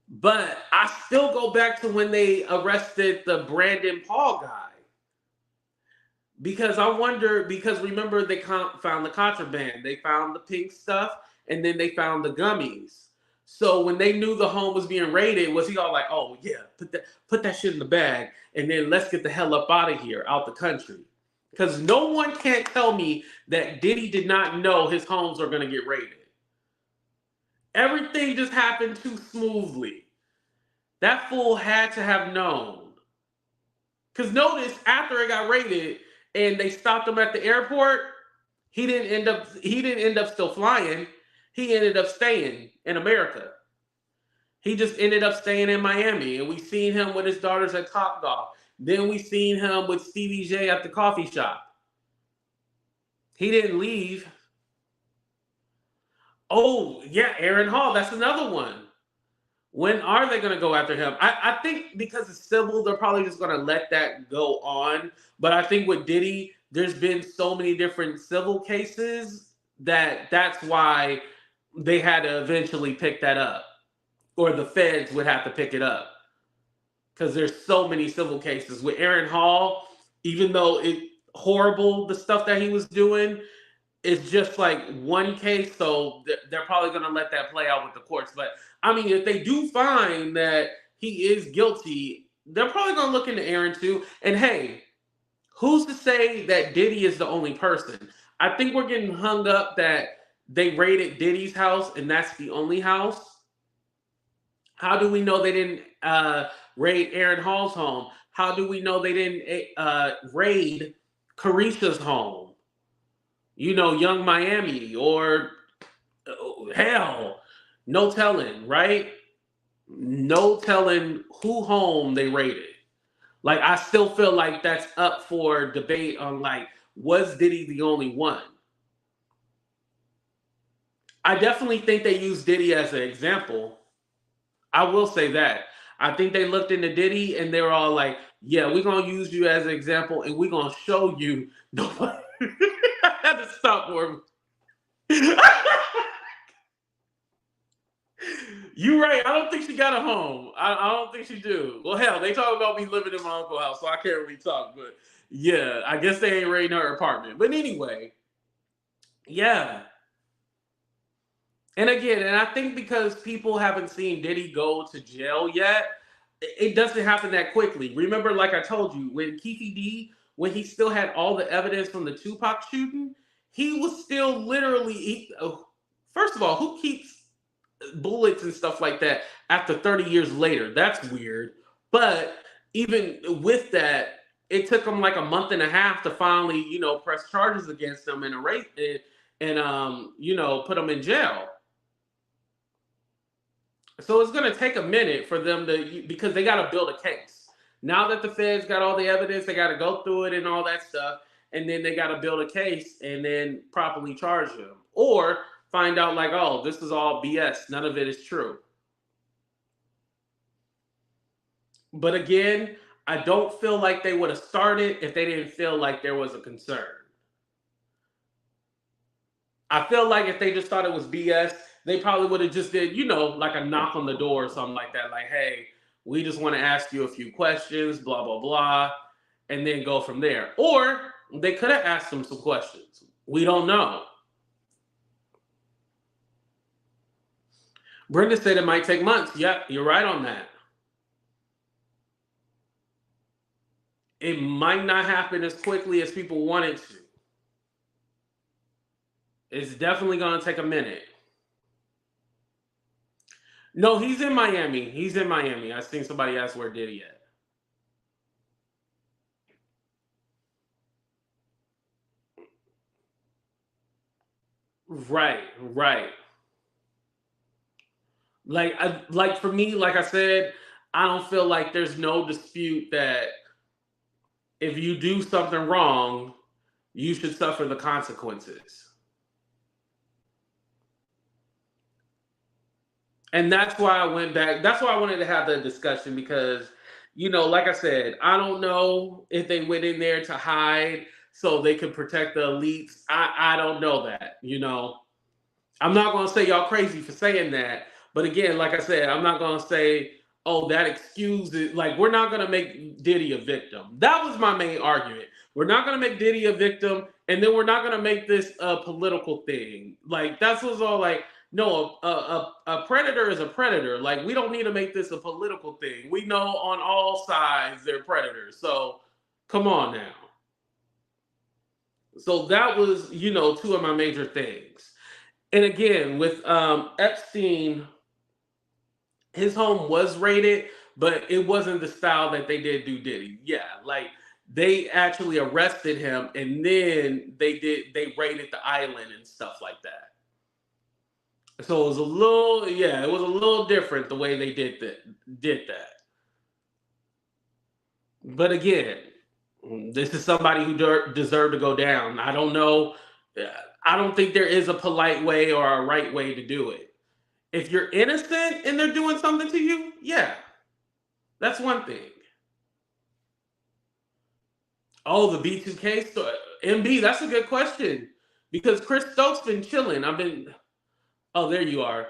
But I still go back to when they arrested the Brandon Paul guy, because I wonder, because remember they found the contraband, they found the pink stuff, and then they found the gummies. So when they knew the home was being raided, was he all like, oh yeah, put that shit in the bag and then let's get the hell up out of here, out the country? Because no one can't tell me that Diddy did not know his homes are going to get raided. Everything just happened too smoothly. That fool had to have known. Because notice, after it got raided and they stopped him at the airport, he didn't end up still flying. He ended up staying in America. He just ended up staying in Miami. And we seen him with his daughters at Topgolf. Then we seen him with Stevie J at the coffee shop. He didn't leave. Oh, yeah, Aaron Hall. That's another one. When are they going to go after him? I think because it's civil, they're probably just going to let that go on. But I think with Diddy, there's been so many different civil cases that's why they had to eventually pick that up. Or the feds would have to pick it up. Because there's so many civil cases. With Aaron Hall, even though it's horrible, the stuff that he was doing, it's just like one case. So they're probably going to let that play out with the courts. But, I mean, if they do find that he is guilty, they're probably going to look into Aaron too. And, hey, who's to say that Diddy is the only person? I think we're getting hung up that they raided Diddy's house and that's the only house. How do we know they didn't raid Aaron Hall's home? How do we know they didn't raid Carisha's home? Young Miami, or hell, no telling, right? No telling who home they raided. Like, I still feel like that's up for debate on, like, was Diddy the only one? I definitely think they used Diddy as an example. I will say that. I think they looked into Diddy and they were all like, yeah, we're going to use you as an example and we're going to show you. I had to stop for You right. I don't think she got a home. I don't think she do. Well, hell, they talk about me living in my uncle's house, so I can't really talk. But yeah, I guess they ain't raiding her apartment. But anyway, yeah. And again, and I think because people haven't seen Diddy go to jail yet, it doesn't happen that quickly. Remember, like I told you, when Keefe D, when he still had all the evidence from the Tupac shooting, he was still literally. First of all, who keeps bullets and stuff like that after 30 years later? That's weird. But even with that, it took him like a month and a half to finally, press charges against him and arrest it and put him in jail. So it's going to take a minute for them to, because they got to build a case. Now that the feds got all the evidence, they got to go through it and all that stuff. And then they got to build a case and then properly charge him. Or find out like, oh, this is all BS. None of it is true. But again, I don't feel like they would have started if they didn't feel like there was a concern. I feel like if they just thought it was BS, they probably would have just did, like a knock on the door or something like that. Like, hey, we just want to ask you a few questions, blah, blah, blah, and then go from there. Or they could have asked them some questions. We don't know. Brenda said it might take months. Yep, you're right on that. It might not happen as quickly as people want it to. It's definitely going to take a minute. No, he's in Miami. He's in Miami. I think somebody asked where Diddy at. Right. Like for me, like I said, I don't feel like there's no dispute that if you do something wrong, you should suffer the consequences. And that's why I went back. That's why I wanted to have the discussion because, like I said, I don't know if they went in there to hide so they could protect the elites. I don't know that, I'm not going to say y'all crazy for saying that. But again, like I said, I'm not going to say, oh, that excuses. Like, we're not going to make Diddy a victim. That was my main argument. We're not going to make Diddy a victim. And then we're not going to make this a political thing. Like, that's what's all like. No, a predator is a predator. Like, we don't need to make this a political thing. We know on all sides they're predators. So, come on now. So that was, two of my major things. And again, with Epstein, his home was raided, but it wasn't the style that they did do Diddy. Yeah, like they actually arrested him and then they raided the island and stuff like that. So it was a little different the way they did that. But again, this is somebody who deserved to go down. I don't know. I don't think there is a polite way or a right way to do it. If you're innocent and they're doing something to you, yeah, that's one thing. Oh, the B2K story. MB, that's a good question. Because Chris Stokes been chilling. Oh, there you are.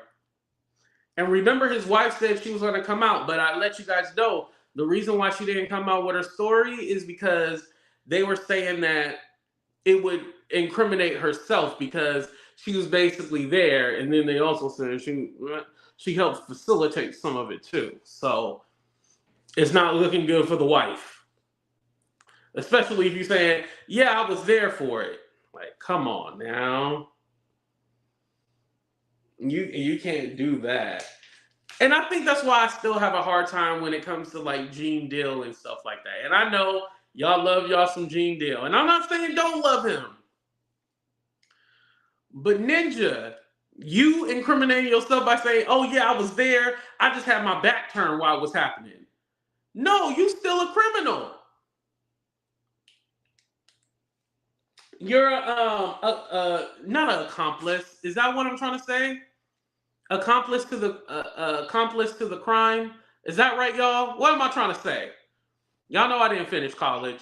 And remember, his wife said she was going to come out, but I let you guys know the reason why she didn't come out with her story is because they were saying that it would incriminate herself because she was basically there, and then they also said she helped facilitate some of it too. So it's not looking good for the wife, especially if you're saying, "Yeah, I was there for it." Like, come on now. You can't do that. And I think that's why I still have a hard time when it comes to like Gene Deal and stuff like that. And I know y'all love y'all some Gene Deal. And I'm not saying don't love him. But Ninja, you incriminating yourself by saying, oh yeah, I was there. I just had my back turned while it was happening. No, you still a criminal. You're not an accomplice. Is that what I'm trying to say? Accomplice to the crime, Is that right, y'all? What am I trying to say? Y'all know I didn't finish college.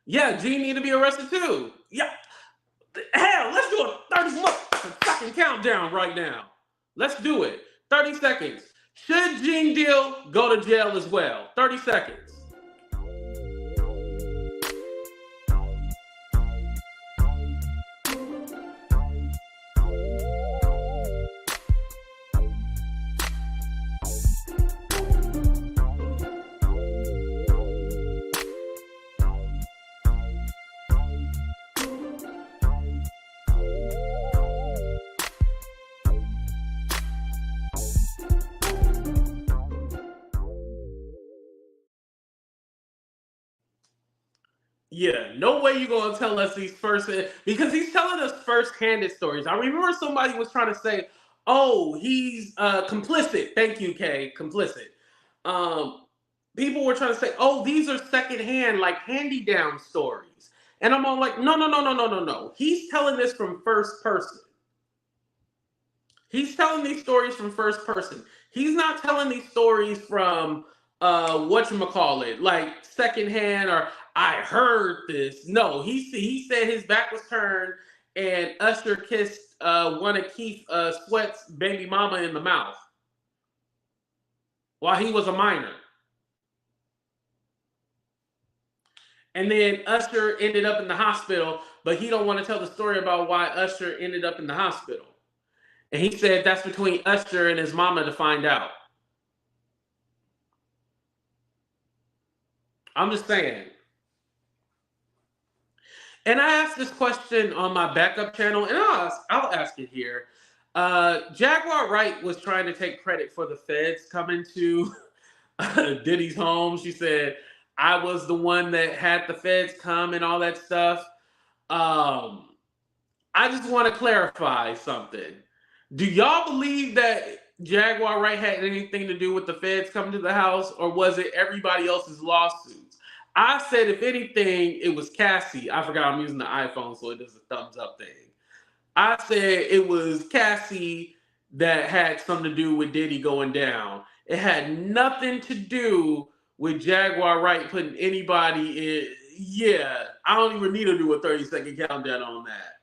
Yeah, G need to be arrested too. Yeah. Hell, let's do a 30-second countdown right now. Let's do it. 30 seconds. Should Gene Deal go to jail as well? 30 seconds. Yeah, no way you're going to tell us these first, because he's telling us first-handed stories. I remember somebody was trying to say, oh, he's complicit. Thank you, Kay, complicit. People were trying to say, oh, these are secondhand, like handy-down stories. And I'm all like, no. He's telling this from first person. He's telling these stories from first person. He's not telling these stories from whatchamacallit, like secondhand or I heard this. No, he said his back was turned and Usher kissed one of Keith Sweat's baby mama in the mouth while he was a minor. And then Usher ended up in the hospital, but he don't want to tell the story about why Usher ended up in the hospital. And he said that's between Usher and his mama to find out. I'm just saying. And I asked this question on my backup channel, and I'll ask it here. Jaguar Wright was trying to take credit for the feds coming to Diddy's home. She said, I was the one that had the feds come and all that stuff. I just want to clarify something. Do y'all believe that Jaguar Wright had anything to do with the feds coming to the house, or was it everybody else's lawsuits? I said, if anything, it was Cassie. I forgot I'm using the iPhone, so it does a thumbs up thing. I said it was Cassie that had something to do with Diddy going down. It had nothing to do with Jaguar Wright putting anybody in. Yeah, I don't even need to do a 30-second countdown on that.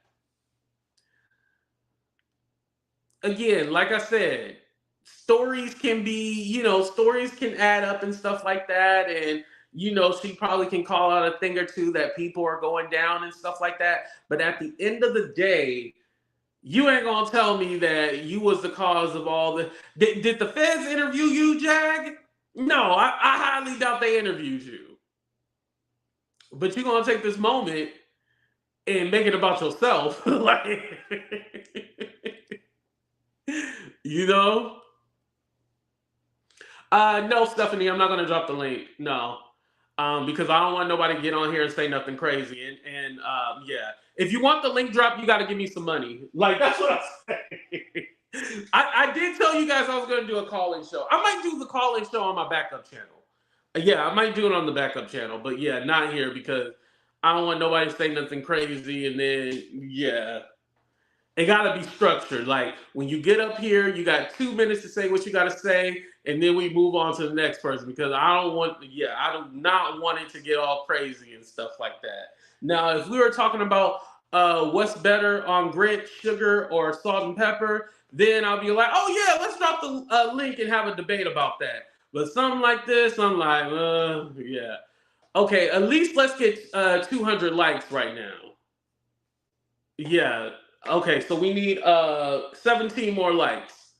Again, like I said, stories can be, stories can add up and stuff like that. And, she probably can call out a thing or two that people are going down and stuff like that. But at the end of the day, you ain't going to tell me that you was the cause of all the... Did the feds interview you, Jag? No, I highly doubt they interviewed you. But you're going to take this moment and make it about yourself. Like... No, Stephanie, I'm not going to drop the link. No. Because I don't want nobody to get on here and say nothing crazy. And yeah, if you want the link drop, you got to give me some money. Like, that's what I'm saying. I did tell you guys I was going to do a call-in show. I might do the call-in show on my backup channel. Yeah, I might do it on the backup channel. But yeah, not here because I don't want nobody to say nothing crazy. And then, yeah. It got to be structured. Like, when you get up here, you got 2 minutes to say what you got to say, and then we move on to the next person because I do not want it to get all crazy and stuff like that. Now, if we were talking about what's better on grit, sugar, or salt and pepper, then I'll be like, oh, yeah, let's drop the link and have a debate about that. But something like this, I'm like, yeah. Okay, at least let's get 200 likes right now. Yeah. Okay, so we need 17 more likes.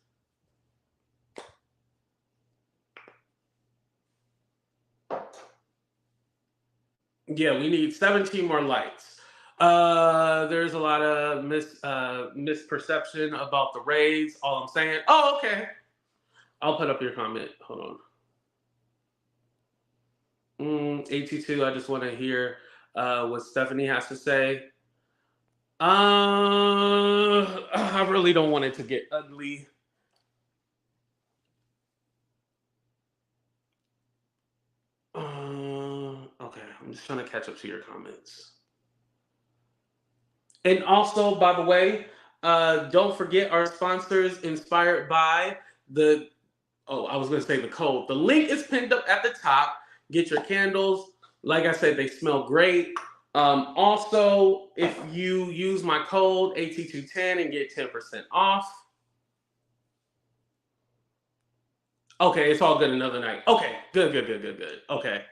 Yeah, we need 17 more likes. There's a lot of misperception about the raids. All I'm saying. Oh, okay. I'll put up your comment. Hold on. 82. I just want to hear what Stephanie has to say. I really don't want it to get ugly. Okay, I'm just trying to catch up to your comments. And also, by the way, don't forget our sponsors inspired by the Oh, I was going to say the code. The link is pinned up at the top. Get your candles. Like I said, they smell great. Also, if you use my code AT210 and get 10% off. Okay, it's all good another night. Okay, good. Okay.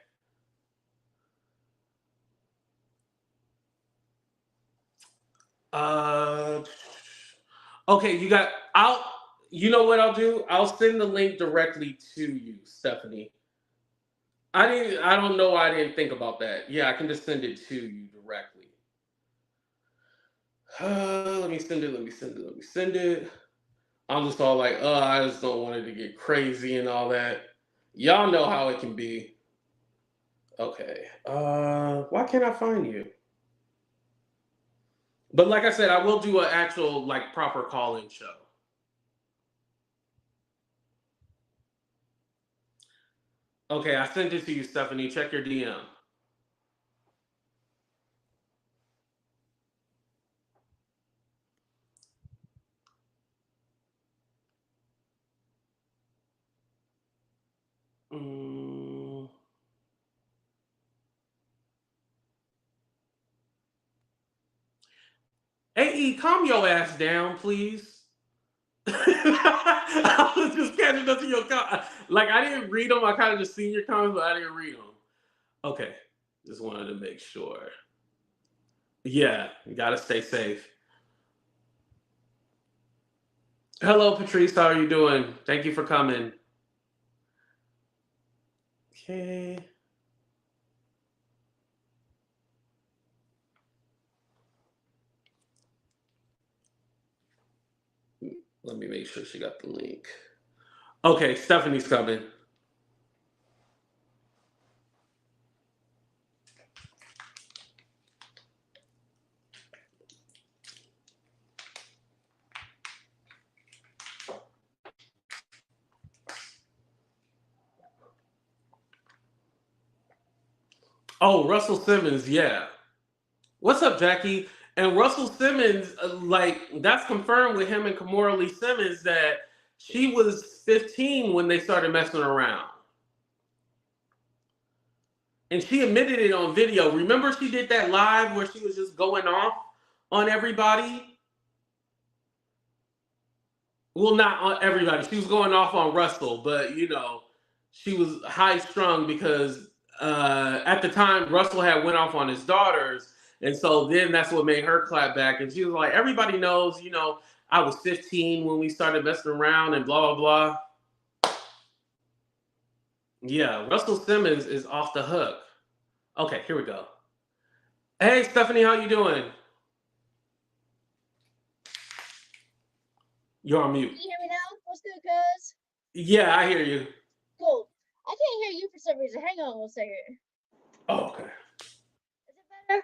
Okay, you know what I'll do? I'll send the link directly to you, Stephanie. I don't know why I didn't think about that. Yeah, I can just send it to you directly. Let me send it. I'm just all like, I just don't want it to get crazy and all that. Y'all know how it can be. Okay. Why can't I find you? But like I said, I will do an actual, like, proper call-in show. Okay, I sent it to you, Stephanie. Check your DM. AE, calm your ass down, please. I was just catching up to your comments. Like, I didn't read them. I kind of just seen your comments, but I didn't read them. Okay, just wanted to make sure. Yeah, you gotta stay safe. Hello, Patrice. How are you doing? Thank you for coming. Okay. Let me make sure she got the link. Okay, Stephanie's coming. Oh, Russell Simmons, yeah. What's up, Jackie? And Russell Simmons, like, that's confirmed with him and Kimora Lee Simmons that she was 15 when they started messing around. And she admitted it on video. Remember she did that live where she was just going off on everybody? Well, not on everybody. She was going off on Russell, but, you know, she was high-strung because at the time, Russell had went off on his daughters. And so then that's what made her clap back. And she was like, everybody knows, you know, I was 15 when we started messing around and blah, blah, blah. Yeah, Russell Simmons is off the hook. Okay, here we go. Hey, Stephanie, how you doing? You're on mute. Can you hear me now? What's good, cuz? Yeah, I hear you. Cool. I can't hear you for some reason. Hang on 1 second. Oh, okay. Is it better?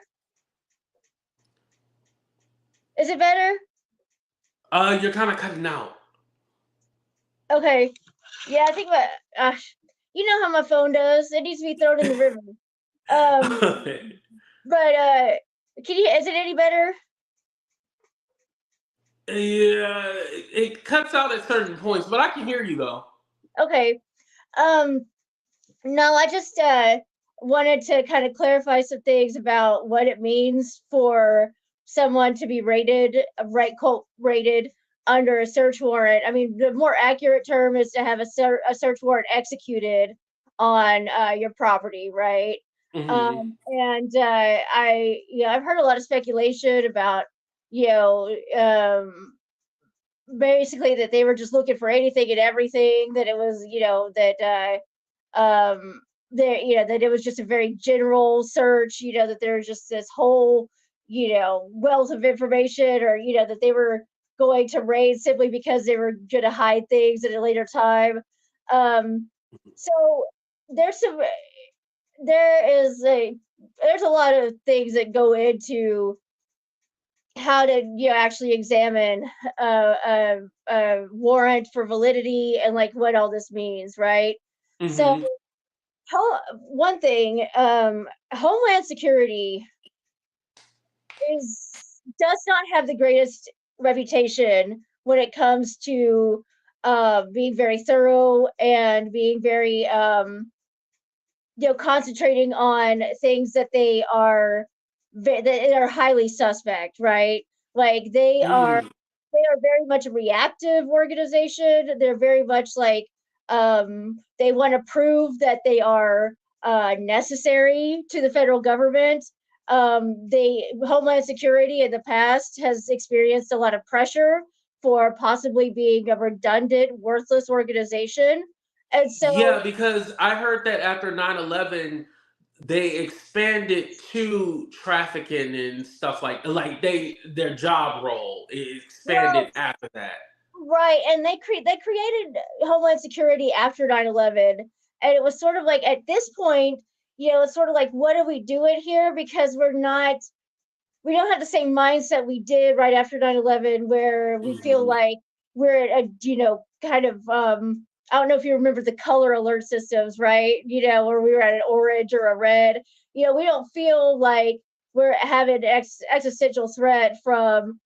Is it better? You're kind of cutting out. Okay. Yeah, I think you know how my phone does. It needs to be thrown in the river. But is it any better? Yeah, it cuts out at certain points, but I can hear you though. Okay. No, I just wanted to kind of clarify some things about what it means for someone to be rated under a search warrant. I mean, the more accurate term is to have a search warrant executed on your property, right? Mm-hmm. I've heard a lot of speculation about, basically that they were just looking for anything and everything, that it was, that it was just a very general search, that there's just this whole, wealth of information, or, that they were going to raid simply because they were going to hide things at a later time. So there's a lot of things that go into how to actually examine a warrant for validity and like what all this means, right? Mm-hmm. So one thing, Homeland Security does not have the greatest reputation when it comes to being very thorough and being very concentrating on things that they are that are highly suspect, right? Like they are very much a reactive organization. They're very much like they want to prove that they are necessary to the federal government. Homeland Security in the past has experienced a lot of pressure for possibly being a redundant, worthless organization. And so, Yeah, because I heard that after 9/11, they expanded to trafficking and stuff like their job role well, expanded after that. right, and they created Homeland Security after 9/11, and it was sort of like at this point, it's sort of like, what do we do it here? Because we don't have the same mindset we did right after 9/11, where we feel Mhm. like we're at a, kind of, I don't know if you remember the color alert systems, right? Where we were at an orange or a red. We don't feel like we're having existential threat from,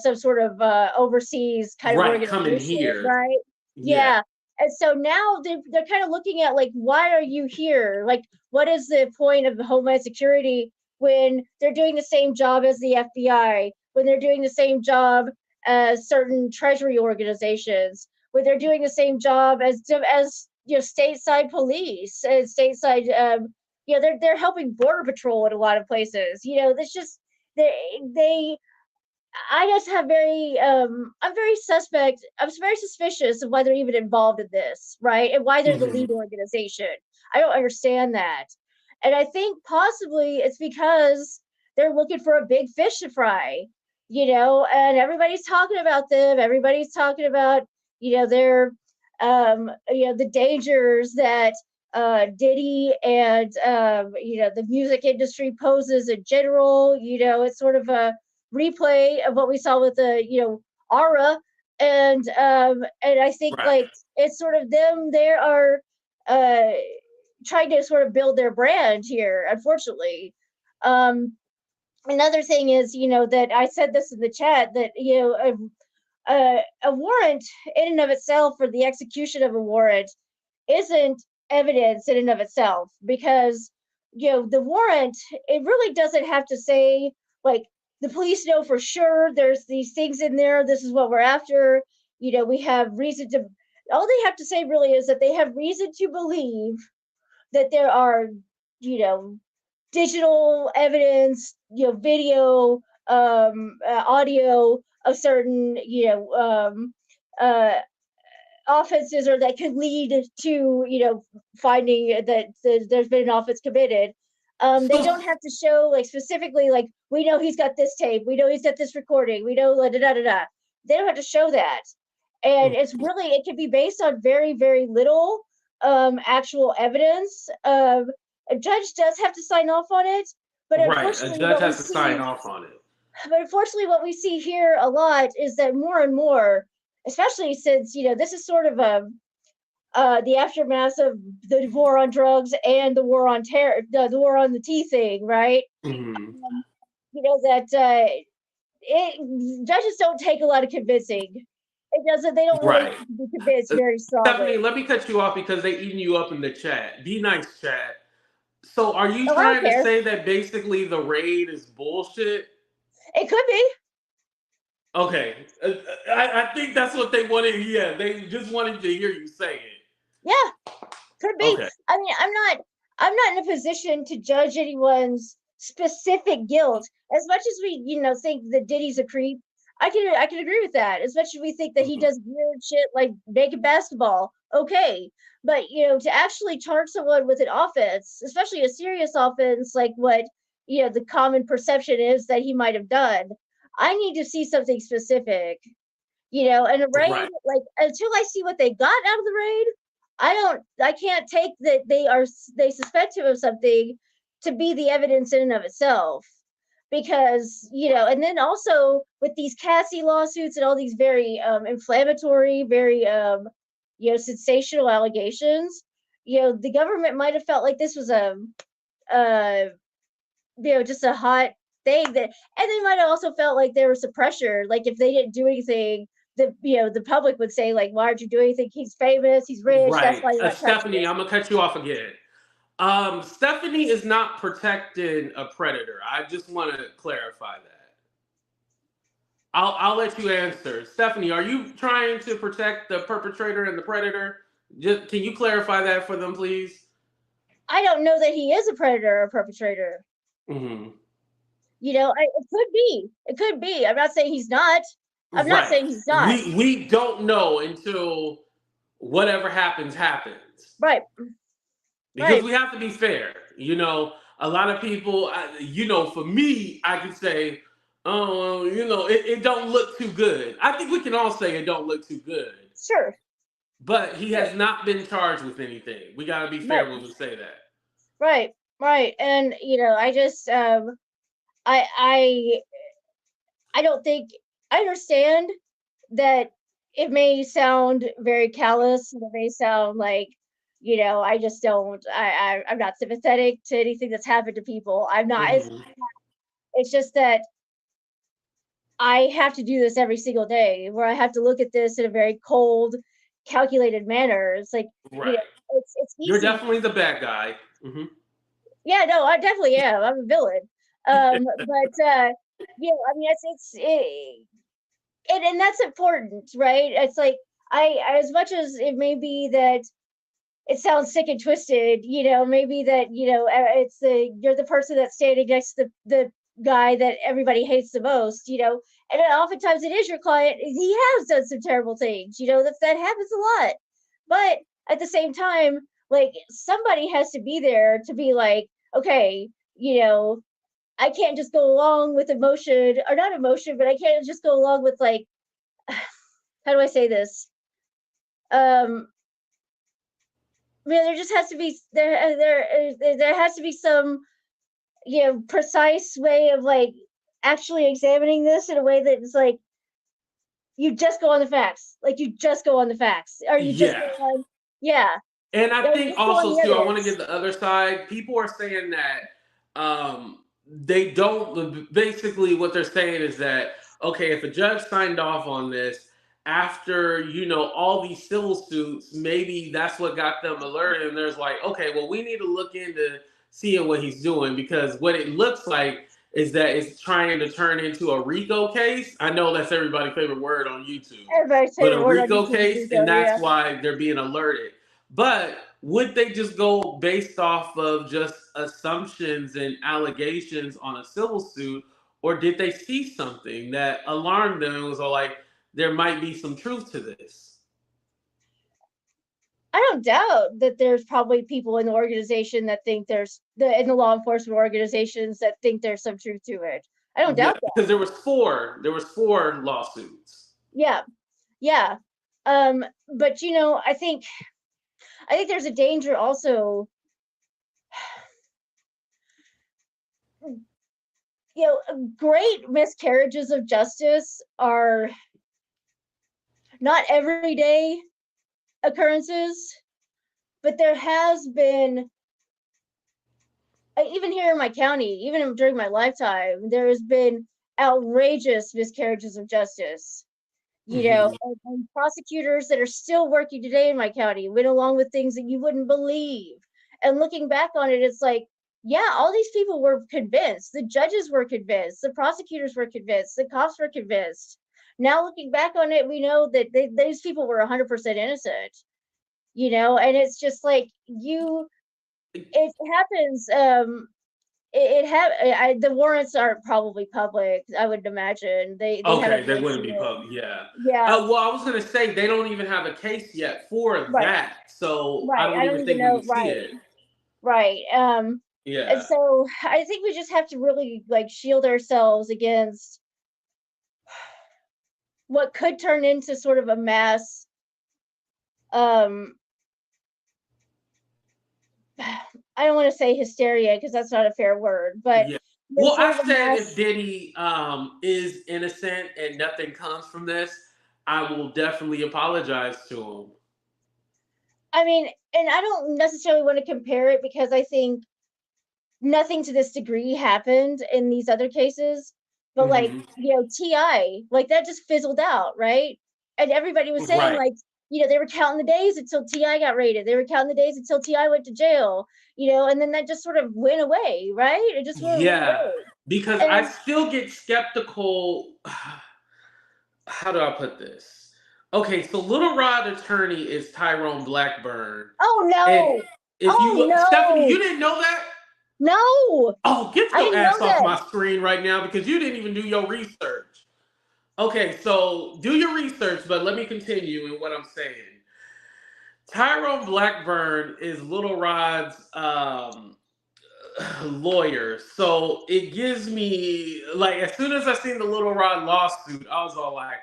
some sort of overseas kind of Right, coming organization, here. right? Yeah. Yeah. And so now they're kind of looking at like, why are you here? Like, what is the point of the Homeland Security when they're doing the same job as the FBI, when they're doing the same job as certain treasury organizations, when they're doing the same job as stateside police and stateside they're helping border patrol in a lot of places. That's just they I just have I'm very suspicious of why they're even involved in this, right? And why they're the Mhm. lead organization. I don't understand that. And I think possibly it's because they're looking for a big fish to fry, and everybody's talking about them. Everybody's talking about, their the dangers that Diddy and the music industry poses in general. It's sort of a replay of what we saw with the Aura, and I think Right. like it's sort of them. They are uh trying to sort of build their brand here, unfortunately. um Another thing is, that I said this in the chat, that a warrant in and of itself, or the execution of a warrant, isn't evidence in and of itself, because the warrant, it really doesn't have to say like, the police know for sure there's these things in there, this is what we're after, we have reason to. All they have to say really is that they have reason to believe that there are, digital evidence, video, audio of certain, uh, offenses, or that could lead to, finding that there's been an offense committed. They So don't have to show like specifically, like, we know he's got this tape, we know he's got this recording, we know da da da da. They don't have to show that, and it can be based on very very little actual evidence. A judge does have to sign off on it, but right, a unfortunately judge what we has to sign see off on it. but unfortunately, what we see here a lot is that more and more, especially since this is sort of the aftermath of the war on drugs and the war on terror, the war on the tea thing, right? Mhm. That judges don't take a lot of convincing. It doesn't. They don't really Right. need to be convinced Uh, very Stephanie, strongly. let me cut you off because they eating you up in the chat. Be nice, chat. So are you Oh, I don't trying to care. say that basically the raid is bullshit? It could be. Okay. I think that's what they wanted. Yeah, they just wanted to hear you say it. Yeah, could be. Okay. I mean, I'm not in a position to judge anyone's specific guilt. As much as we, think that Diddy's a creep, I can agree with that. As much as we think that he Mhm. does weird shit like naked basketball, okay. But to actually charge someone with an offense, especially a serious offense like what the common perception is that he might have done, I need to see something specific. And a raid, Right. like, until I see what they got out of the raid, I can't take that they suspect him of something to be the evidence in and of itself. Because, and then also with these Cassie lawsuits and all these very inflammatory, very sensational allegations, the government might have felt like this was uh just a hot thing, that, and they might have also felt like there was some pressure, like if they didn't do anything, the public would say, like, why aren't you doing anything? He's famous, he's rich, that's Right. why you're not touching Stephanie, it. I'm gonna cut you off again. Stephanie is not protecting a predator. I just want to clarify that. I'll let you answer. Stephanie, are you trying to protect the perpetrator and the predator? Just can you clarify that for them, please? I don't know that he is a predator or perpetrator. Mm-hmm. It could be. It could be. I'm not saying he's not. I'm not saying he's not. We don't know until whatever happens. Right. Because we have to be fair. A lot of people, for me, I could say, oh, it don't look too good. I think we can all say it don't look too good. Sure. But he has not been charged with anything. We got to be fair when we say that. Right. And, I just, I don't think, I understand that it may sound very callous, and it may sound like, I just don't, I'm not sympathetic to anything that's happened to people. I'm not. Mm-hmm. It's just that I have to do this every single day, where I have to look at this in a very cold, calculated manner. It's like, right. It's easy. You're definitely the bad guy. Mm-hmm. Yeah, no, I definitely am. I'm a villain. And that's important, right? It's like, as much as it may be that it sounds sick and twisted, maybe that, you're the person that's standing next to the guy that everybody hates the most, and oftentimes it is your client. He has done some terrible things, that happens a lot. But at the same time, like, somebody has to be there to be like, okay, I can't just go along with emotion, or not emotion, but I can't just go along with, like, how do I say this? There just has to be there has to be some precise way of, like, actually examining this in a way that is like, you just go on the facts, or you just go on, And I think also too, I want to get the other side. People are saying that they don't. Basically, what they're saying is that, okay, if a judge signed off on this after all these civil suits, maybe that's what got them alerted. And there's like, okay, well, we need to look into seeing what he's doing, because what it looks like is that it's trying to turn into a RICO case. I know that's everybody's favorite word on YouTube, but a RICO case, and that's why they're being alerted. But would they just go based off of just assumptions and allegations on a civil suit, or did they see something that alarmed them and was all like, there might be some truth to this? I don't doubt that there's probably people in the organization that think in the law enforcement organizations that think there's some truth to it. I don't doubt that. Because there was four lawsuits. Yeah. But I think there's a danger also. Great miscarriages of justice are not everyday occurrences, but there has been, even here in my county, even during my lifetime, there has been outrageous miscarriages of justice. And prosecutors that are still working today in my county went along with things that you wouldn't believe. And looking back on it, it's like, yeah, all these people were convinced. The judges were convinced. The prosecutors were convinced. The cops were convinced. Now looking back on it, we know that these people were 100% innocent. And it's just like, it happens. The warrants aren't probably public, I would imagine. They wouldn't be public. Yeah. Well, I was gonna say they don't even have a case yet for that, so I don't even think we can see it. Right. Yeah. And so I think we just have to really, like, shield ourselves against what could turn into sort of a mass. I don't want to say hysteria, because that's not a fair word, but yeah. Well, I said if Diddy is innocent and nothing comes from this, I will definitely apologize to him. I mean, and I don't necessarily want to compare it, because I think nothing to this degree happened in these other cases. But like, T.I., like, that just fizzled out, right? And everybody was saying, Right. like, you know, they were counting the days until T.I. got raided. They were counting the days until T.I. went to jail, you know, and then that just sort of went away, right? It just sort of went Yeah, away. because I And still get skeptical. How do I put this? Okay, so Little Rod Attorney is Tyrone Blackburn. oh And no, if oh you look, Stephanie, no, you didn't know that? no, Oh, get I your didn't ass know off that. my screen right now because you didn't even do your research. Okay, so do your research, but let me continue in what I'm saying. Tyrone Blackburn is Little Rod's lawyer. So it gives me, like, as soon as I seen the Little Rod lawsuit, I was all like,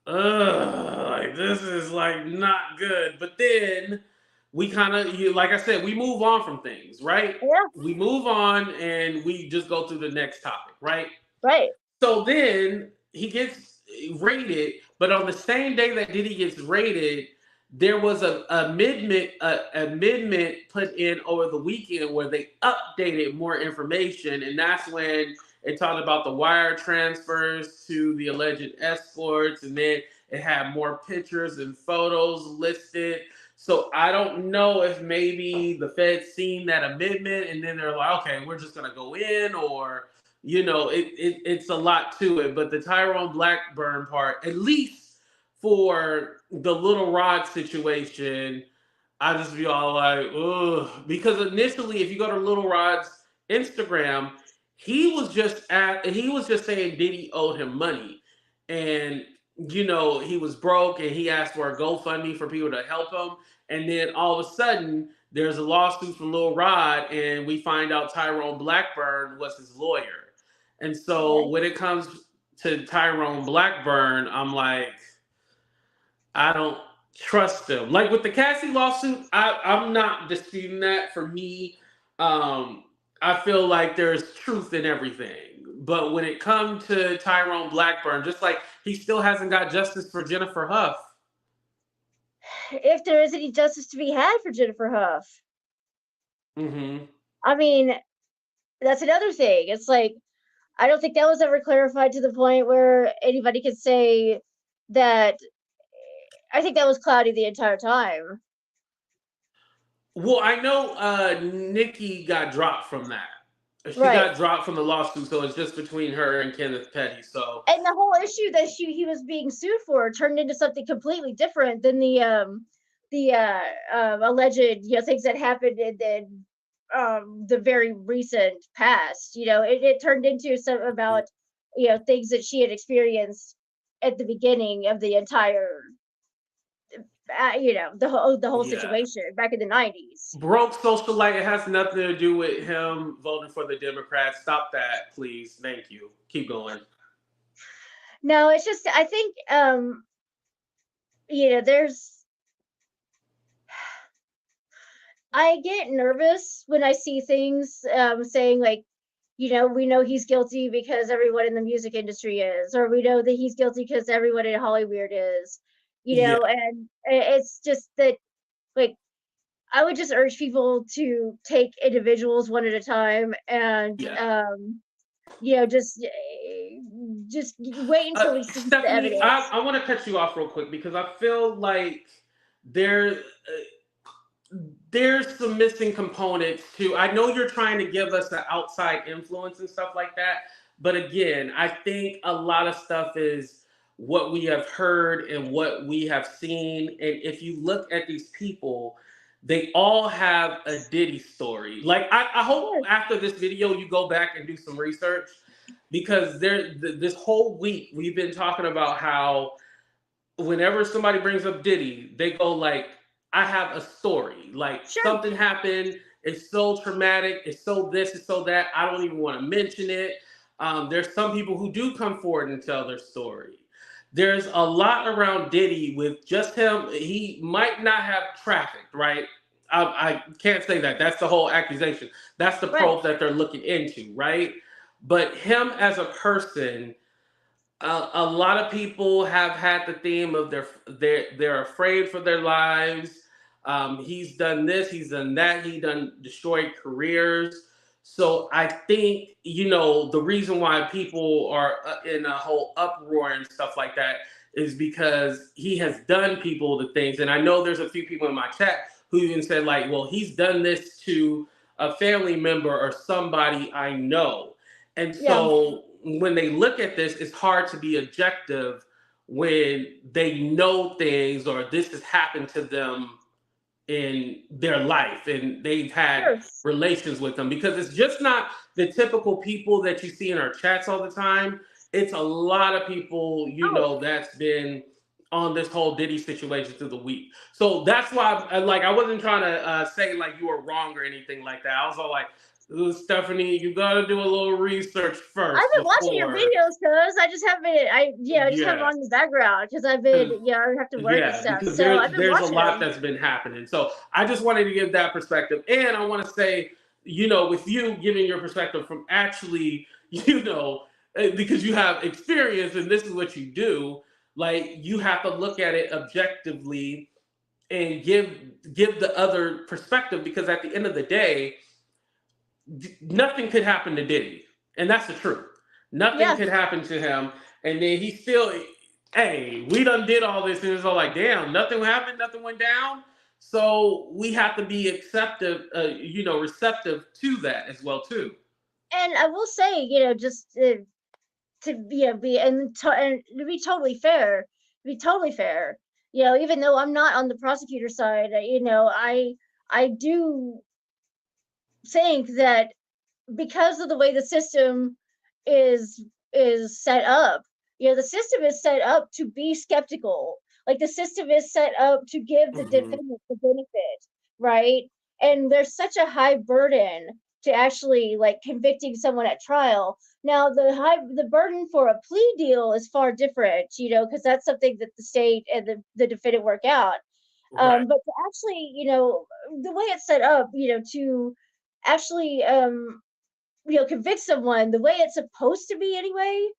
ugh, like, this is like not good. But then we kind of, like I said, we move on from things, right? Yeah, We move on and we just go to the next topic, right? right. So then he gets raided, but on the same day that Diddy gets raided, there was a amendment put in over the weekend where they updated more information, and that's when it talked about the wire transfers to the alleged escorts, and then it had more pictures and photos listed. So I don't know if maybe the Fed seen that amendment and then they're like, okay, we're just gonna go in, or it's a lot to it. But the Tyrone Blackburn part, at least for the Little Rod situation, I just be all like, ugh. Because initially, if you go to Little Rod's Instagram, he was just saying Diddy owed him money. And he was broke and he asked for a GoFundMe for people to help him. And then all of a sudden, there's a lawsuit from Lil Rod, and we find out Tyrone Blackburn was his lawyer. And so when it comes to Tyrone Blackburn, I'm like, I don't trust him. Like with the Cassie lawsuit, I'm not disputing that. For me, I feel like there's truth in everything. But when it comes to Tyrone Blackburn, just like he still hasn't got justice for Jennifer Huff. If there is any justice to be had for Jennifer Huff. Mm-hmm. I mean, that's another thing. It's like, I don't think that was ever clarified to the point where anybody could say that. I think that was cloudy the entire time. Well, I know Nikki got dropped from that. She Right. got dropped from the lawsuit, so it's just between her and Kenneth Petty. So, and the whole issue that he was being sued for turned into something completely different than the alleged things that happened in the very recent past. It turned into some about things that she had experienced at the beginning of the entire the whole situation back in the 90s. Broke socialite, it has nothing to do with him voting for the Democrats. Stop that, please. Thank you. Keep going. No, it's just, I think I get nervous when I see things saying like, we know he's guilty because everyone in the music industry is, or we know that he's guilty because everyone in Hollywood is, and it's just that, like, I would just urge people to take individuals one at a time and, just wait until we see the evidence. I want to cut you off real quick because I feel like there's some missing components too. I know you're trying to give us an outside influence and stuff like that, but again, I think a lot of stuff is what we have heard and what we have seen. And if you look at these people, they all have a Diddy story. Like I hope after this video you go back and do some research, because this whole week we've been talking about how whenever somebody brings up Diddy, they go like, I have a story. Like something happened. It's so traumatic. It's so this. It's so that. I don't even want to mention it. There's some people who do come forward and tell their story. There's a lot around Diddy with just him. He might not have trafficked, right? I can't say that. That's the whole accusation. That's the probe that they're looking into, right? But him as a person, a lot of people have had the theme of they're afraid for their lives. He's done this, he's done that, he done destroyed careers. So I think the reason why people are in a whole uproar and stuff like that is because he has done people the things. And I know there's a few people in my chat who even said, like, well, he's done this to a family member or somebody I know. And so when they look at this, it's hard to be objective when they know things or this has happened to them in their life and they've had relations with them, because it's just not the typical people that you see in our chats all the time. It's a lot of people, you know, that's been on this whole Diddy situation through the week. So that's why I wasn't trying to say like you were wrong or anything like that. I was all like, ooh, Stephanie, you got to do a little research first. I've been watching your videos, cuz I just haven't been. I just have it on the background because I've been I have to work and stuff. Because So I've been there's a watching lot them. that's been happening. So I just wanted to give that perspective, and I want to say, you know, with you giving your perspective from actually, you know, because you have experience and this is what you do, like you have to look at it objectively and give the other perspective, because at the end of the day, nothing could happen to Diddy, and that's the truth. Nothing could happen to him, and then he still, hey, we done did all this, and it's all like, damn, nothing happened, nothing went down. So we have to be receptive to that as well too. And I will say, you know, just to be and to be totally fair, you know, even though I'm not on the prosecutor side, you know, I do think that because of the way the system is set up, you know, the system is set up to be skeptical. Like the system is set up to give the defendant the benefit, right? And there's such a high burden to actually like convicting someone at trial. Now the burden for a plea deal is far different, you know, because that's something that the state and the defendant work out. But to actually, you know, the way it's set up, you know, to actually you know, convict someone the way it's supposed to be anyway,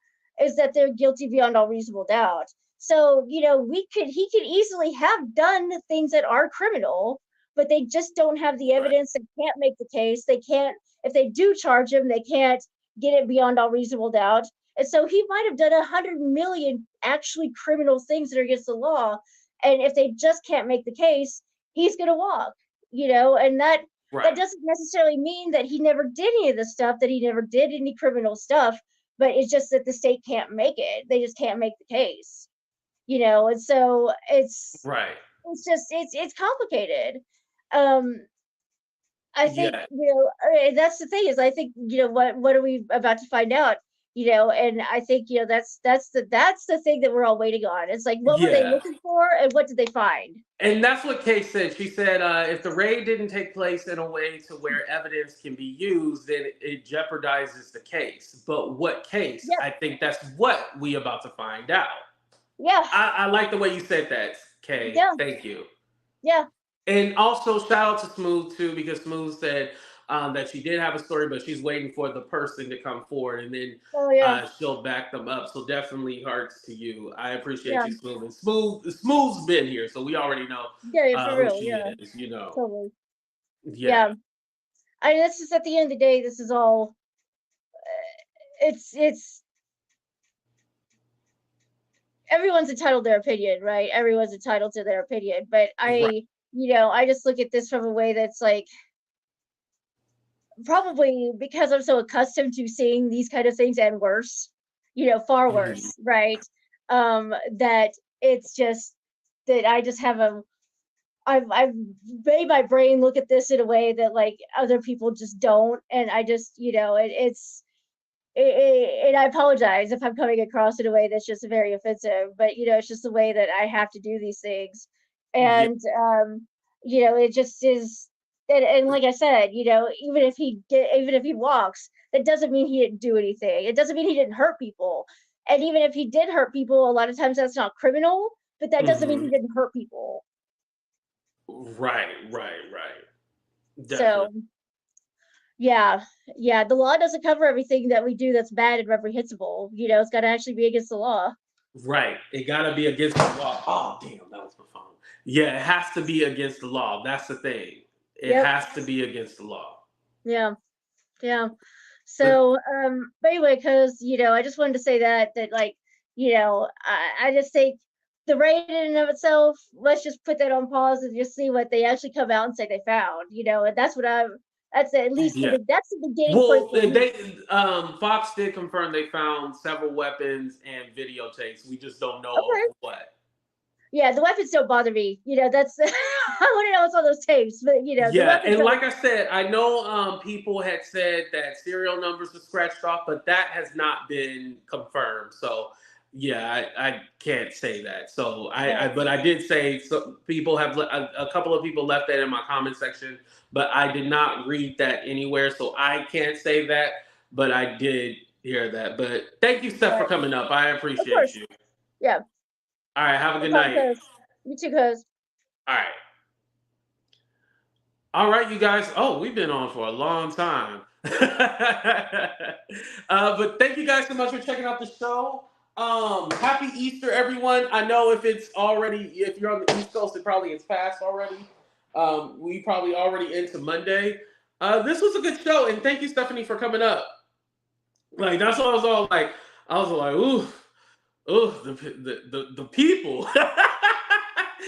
is that they're guilty beyond all reasonable doubt. So, you know, he could easily have done things that are criminal, but they just don't have the evidence. They can't make the case. They can't, if they do charge him, they can't get it beyond all reasonable doubt. And so he might have done 100 million actually criminal things that are against the law. And if they just can't make the case, he's going to walk, you know, and that doesn't necessarily mean that he never did any of the stuff, that he never did any criminal stuff, but it's just that the state can't make it. They just can't make the case, you know? And so it's it's complicated. I think, you know, that's the thing is, I think, you know, what are we about to find out? You know, and I think, you know, that's the thing that we're all waiting on. It's like, what were they looking for and what did they find? And that's what Kay said. She said, if the raid didn't take place in a way to where evidence can be used, then it jeopardizes the case. But what case? I think that's what we about to find out. I like the way you said that, Kay. Thank you. And also shout out to Smooth too, because Smooth said that she did have a story, but she's waiting for the person to come forward, and then she'll back them up. So definitely hearts to you. I appreciate you, Smooth. And Smooth's been here, so we already know for real, who she is, you know. Totally. I mean, this is, at the end of the day, this is all. It's. Everyone's entitled to their opinion, right? Everyone's entitled to their opinion, but you know, I just look at this from a way that's like, probably because I'm so accustomed to seeing these kind of things and worse, you know, far worse, right? That it's just that I just have I've made my brain look at this in a way that like other people just don't, and I just, you know, and I apologize if I'm coming across in a way that's just very offensive, but you know, it's just the way that I have to do these things. And you know, it just is, and like I said, you know, even if he walks, that doesn't mean he didn't do anything. It doesn't mean he didn't hurt people. And even if he did hurt people, a lot of times that's not criminal, but that doesn't mean he didn't hurt people. Right. Definitely. So yeah, the law doesn't cover everything that we do that's bad and reprehensible. You know, it's got to actually be against the law. Right. It got to be against the law. Oh, damn, that was my phone. Yeah, it has to be against the law. That's the thing. It has to be against the law. Yeah. So, but anyway, because, you know, I just wanted to say that like, you know, I just think the raid in and of itself, let's just put that on pause and just see what they actually come out and say they found, and that's what that's at least that's the beginning point for me. Fox did confirm they found several weapons and videotapes. We just don't know of what. Yeah, the weapons don't bother me. That's I want to know what's on those tapes, but Yeah, the weapons and like I said, I know people had said that serial numbers were scratched off, but that has not been confirmed. So yeah, I can't say that. So but I did say people have a couple of people left that in my comment section, but I did not read that anywhere, so I can't say that. But I did hear that. But thank you, Steph, for coming up. I appreciate you. Yeah. All right, have a good night. You too, cuz. All right. All right, you guys. Oh, we've been on for a long time. But thank you guys so much for checking out the show. Happy Easter, everyone. I know if you're on the East Coast, it probably is past already. We probably already into Monday. This was a good show, and thank you, Stephanie, for coming up. Like, that's what I was all like. I was like, ooh, the people.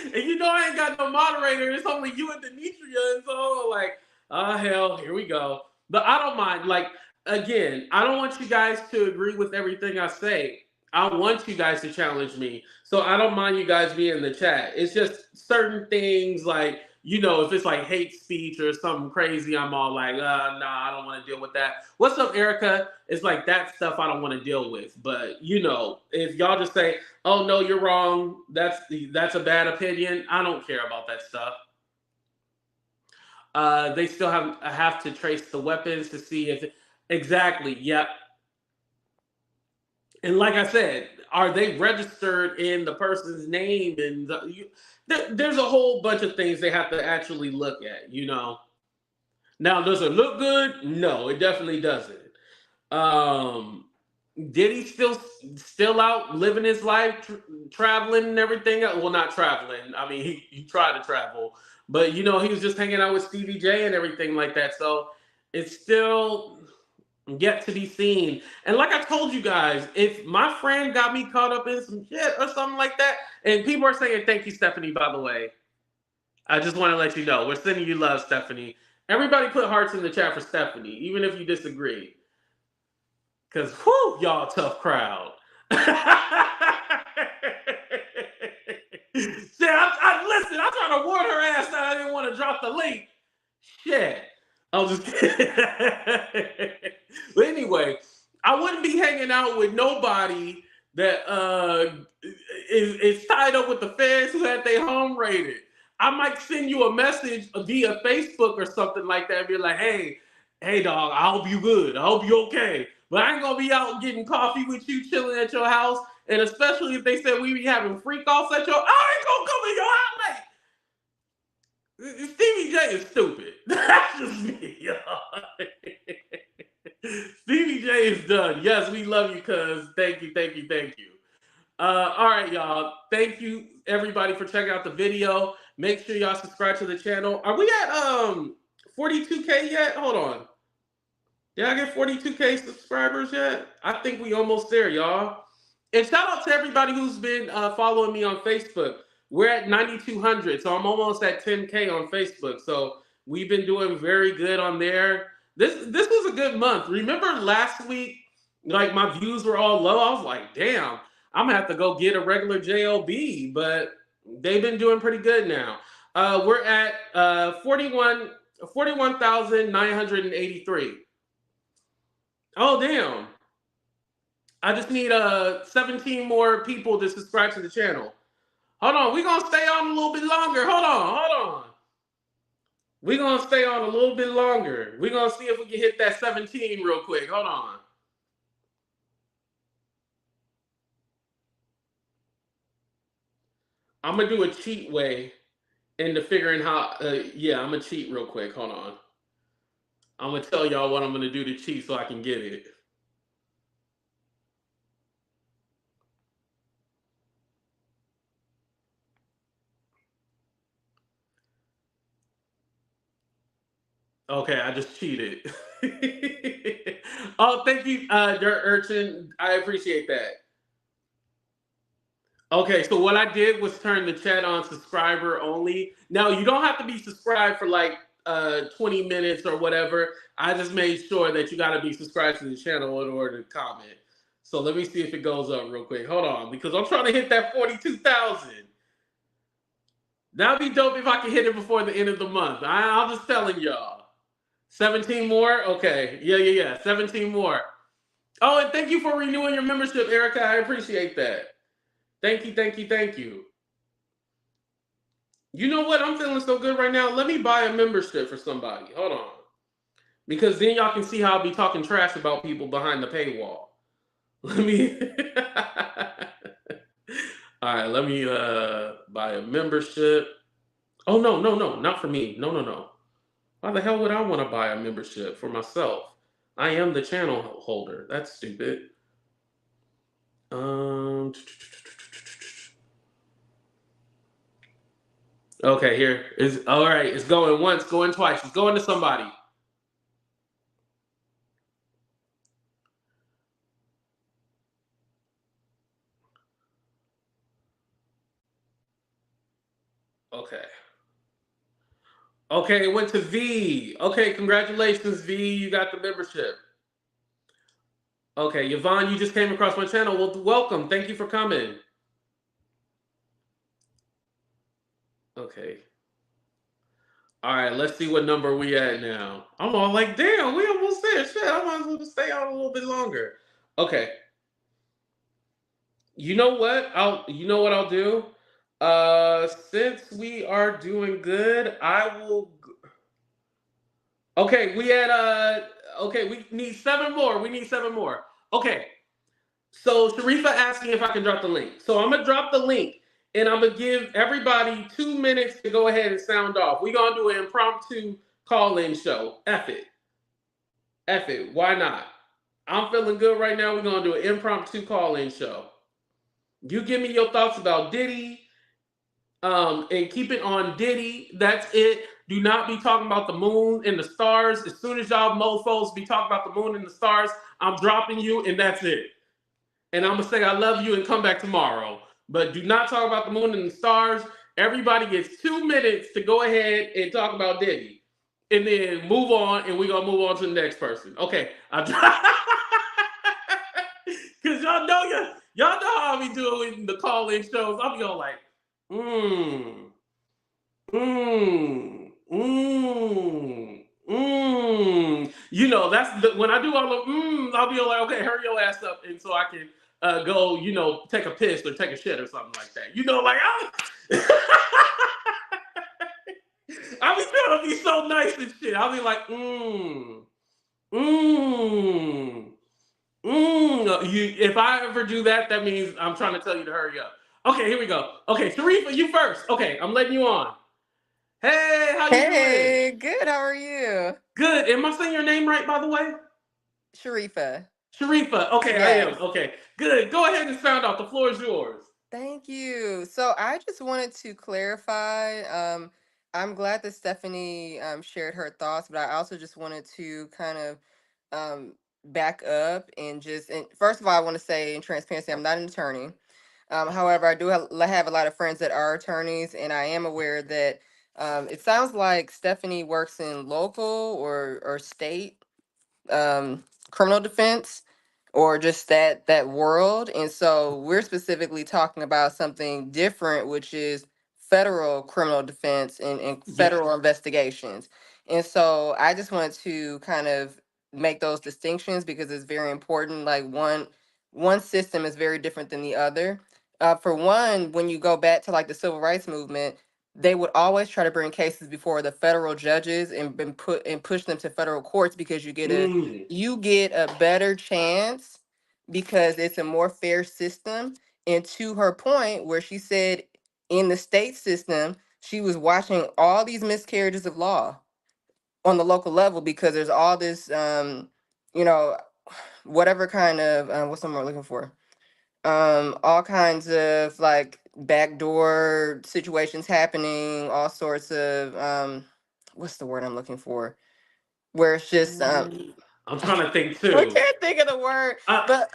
And I ain't got no moderator. It's only you and Demetria. And so like, hell, here we go. But I don't mind. Like, again, I don't want you guys to agree with everything I say. I want you guys to challenge me. So I don't mind you guys being in the chat. It's just certain things like, if it's like hate speech or something crazy, I'm all like, nah, I don't want to deal with that. What's up, Erica? It's like that stuff I don't want to deal with. But, if y'all just say, oh, no, you're wrong, that's a bad opinion, I don't care about that stuff. They still have to trace the weapons to see if exactly, yep. And like I said, are they registered in the person's name? And there's a whole bunch of things they have to actually look at, Now, does it look good? No, it definitely doesn't. Diddy still out living his life, traveling and everything? Well, not traveling. I mean, he tried to travel. But, he was just hanging out with Stevie J and everything like that. So it's still yet to be seen. And like I told you guys, if my friend got me caught up in some shit or something like that, and people are saying, thank you, Stephanie, by the way. I just want to let you know, we're sending you love, Stephanie. Everybody put hearts in the chat for Stephanie, even if you disagree. Because, whoo, y'all tough crowd. Listen, I'm trying to warn her ass that I didn't want to drop the link. Shit. I was just kidding. But anyway, I wouldn't be hanging out with nobody that is tied up with the feds who had their home raided. I might send you a message via Facebook or something like that and be like, hey dog, I hope you good. I hope you okay. But I ain't gonna be out getting coffee with you, chilling at your house. And especially if they said we be having freak offs at I ain't gonna come in your house like Stevie J is stupid. That's just me, y'all. Stevie J is done. Yes, we love you, cuz. Thank you. All right, y'all. Thank you, everybody, for checking out the video. Make sure y'all subscribe to the channel. Are we at 42K yet? Hold on. Did I get 42K subscribers yet? I think we almost there, y'all. And shout out to everybody who's been following me on Facebook. We're at 9,200, so I'm almost at 10K on Facebook. So we've been doing very good on there. This was a good month. Remember last week, like my views were all low? I was like, damn, I'm gonna have to go get a regular JLB, but they've been doing pretty good now. We're at 41,983. Oh, damn. I just need 17 more people to subscribe to the channel. Hold on, we're going to stay on a little bit longer. Hold on. We're going to stay on a little bit longer. We're going to see if we can hit that 17 real quick. Hold on. I'm going to do a cheat way into figuring how, I'm going to cheat real quick. Hold on. I'm going to tell y'all what I'm going to do to cheat so I can get it. Okay, I just cheated. Oh, thank you, Dirt Urchin. I appreciate that. Okay, so what I did was turn the chat on subscriber only. Now you don't have to be subscribed for like 20 minutes or whatever. I just made sure that you got to be subscribed to the channel in order to comment. So let me see if it goes up real quick. Hold on, because I'm trying to hit that 42,000. That'd be dope if I could hit it before the end of the month. I'm just telling y'all. 17 more? Okay. Yeah. 17 more. Oh, and thank you for renewing your membership, Erica. I appreciate that. Thank you. You know what? I'm feeling so good right now. Let me buy a membership for somebody. Hold on. Because then y'all can see how I'll be talking trash about people behind the paywall. Let me All right, let me buy a membership. Oh no, not for me. No. Why the hell would I want to buy a membership for myself? I am the channel holder. That's stupid. Okay, here is all right. It's going once, going twice. It's going to somebody. Okay. Okay, it went to V. Okay, congratulations, V. You got the membership. Okay, Yvonne, you just came across my channel. Well, welcome. Thank you for coming. Okay. All right, let's see what number we at now. I'm all like, damn, we almost there. Shit, I might as well just stay on a little bit longer. Okay. You know what? I'll do? Since we are doing good, I will. Okay, okay, we need 7 more. We need 7 more. Okay. So Sharifa asked me if I can drop the link. So I'm gonna drop the link and I'm gonna give everybody 2 minutes to go ahead and sound off. We're gonna do an impromptu call-in show. F it. Why not? I'm feeling good right now. We're gonna do an impromptu call-in show. You give me your thoughts about Diddy, and keep it on Diddy. That's it. Do not be talking about the moon and the stars. As soon as y'all mofos be talking about the moon and the stars, I'm dropping you, and that's it. And I'm gonna say I love you and come back tomorrow. But do not talk about the moon and the stars. Everybody gets 2 minutes to go ahead and talk about Diddy, and then move on. And we're gonna move on to the next person. Okay, because y'all know how I be doing the call-in shows. I'll be all like, You know, that's when I do all the I'll be like, okay, hurry your ass up, and so I can go, take a piss or take a shit or something like that. Like I'll be trying to be so nice and shit. I'll be like, if I ever do that, that means I'm trying to tell you to hurry up. Okay, here we go. Okay, Sharifa, you first. Okay, I'm letting you on. Hey, how you doing? Hey, good. How are you? Good. Am I saying your name right, by the way? Sharifa. Sharifa. Okay, Yes. I am. Okay, good. Go ahead and sound off. The floor is yours. Thank you. So I just wanted to clarify. I'm glad that Stephanie shared her thoughts, but I also just wanted to kind of back up and first of all, I want to say in transparency, I'm not an attorney. However, I do have a lot of friends that are attorneys, and I am aware that it sounds like Stephanie works in local or state criminal defense or just that world. And so we're specifically talking about something different, which is federal criminal defense and federal investigations. And so I just wanted to kind of make those distinctions because it's very important. Like one system is very different than the other. For one, when you go back to like the civil rights movement, they would always try to bring cases before the federal judges and push them to federal courts because you get a better chance because it's a more fair system. And to her point, where she said in the state system, she was watching all these miscarriages of law on the local level because there's all this, whatever kind of what's the word I'm looking for? All kinds of like backdoor situations happening, all sorts of what's the word I'm looking for? Where it's just I'm trying to think We too. can't think of the word, but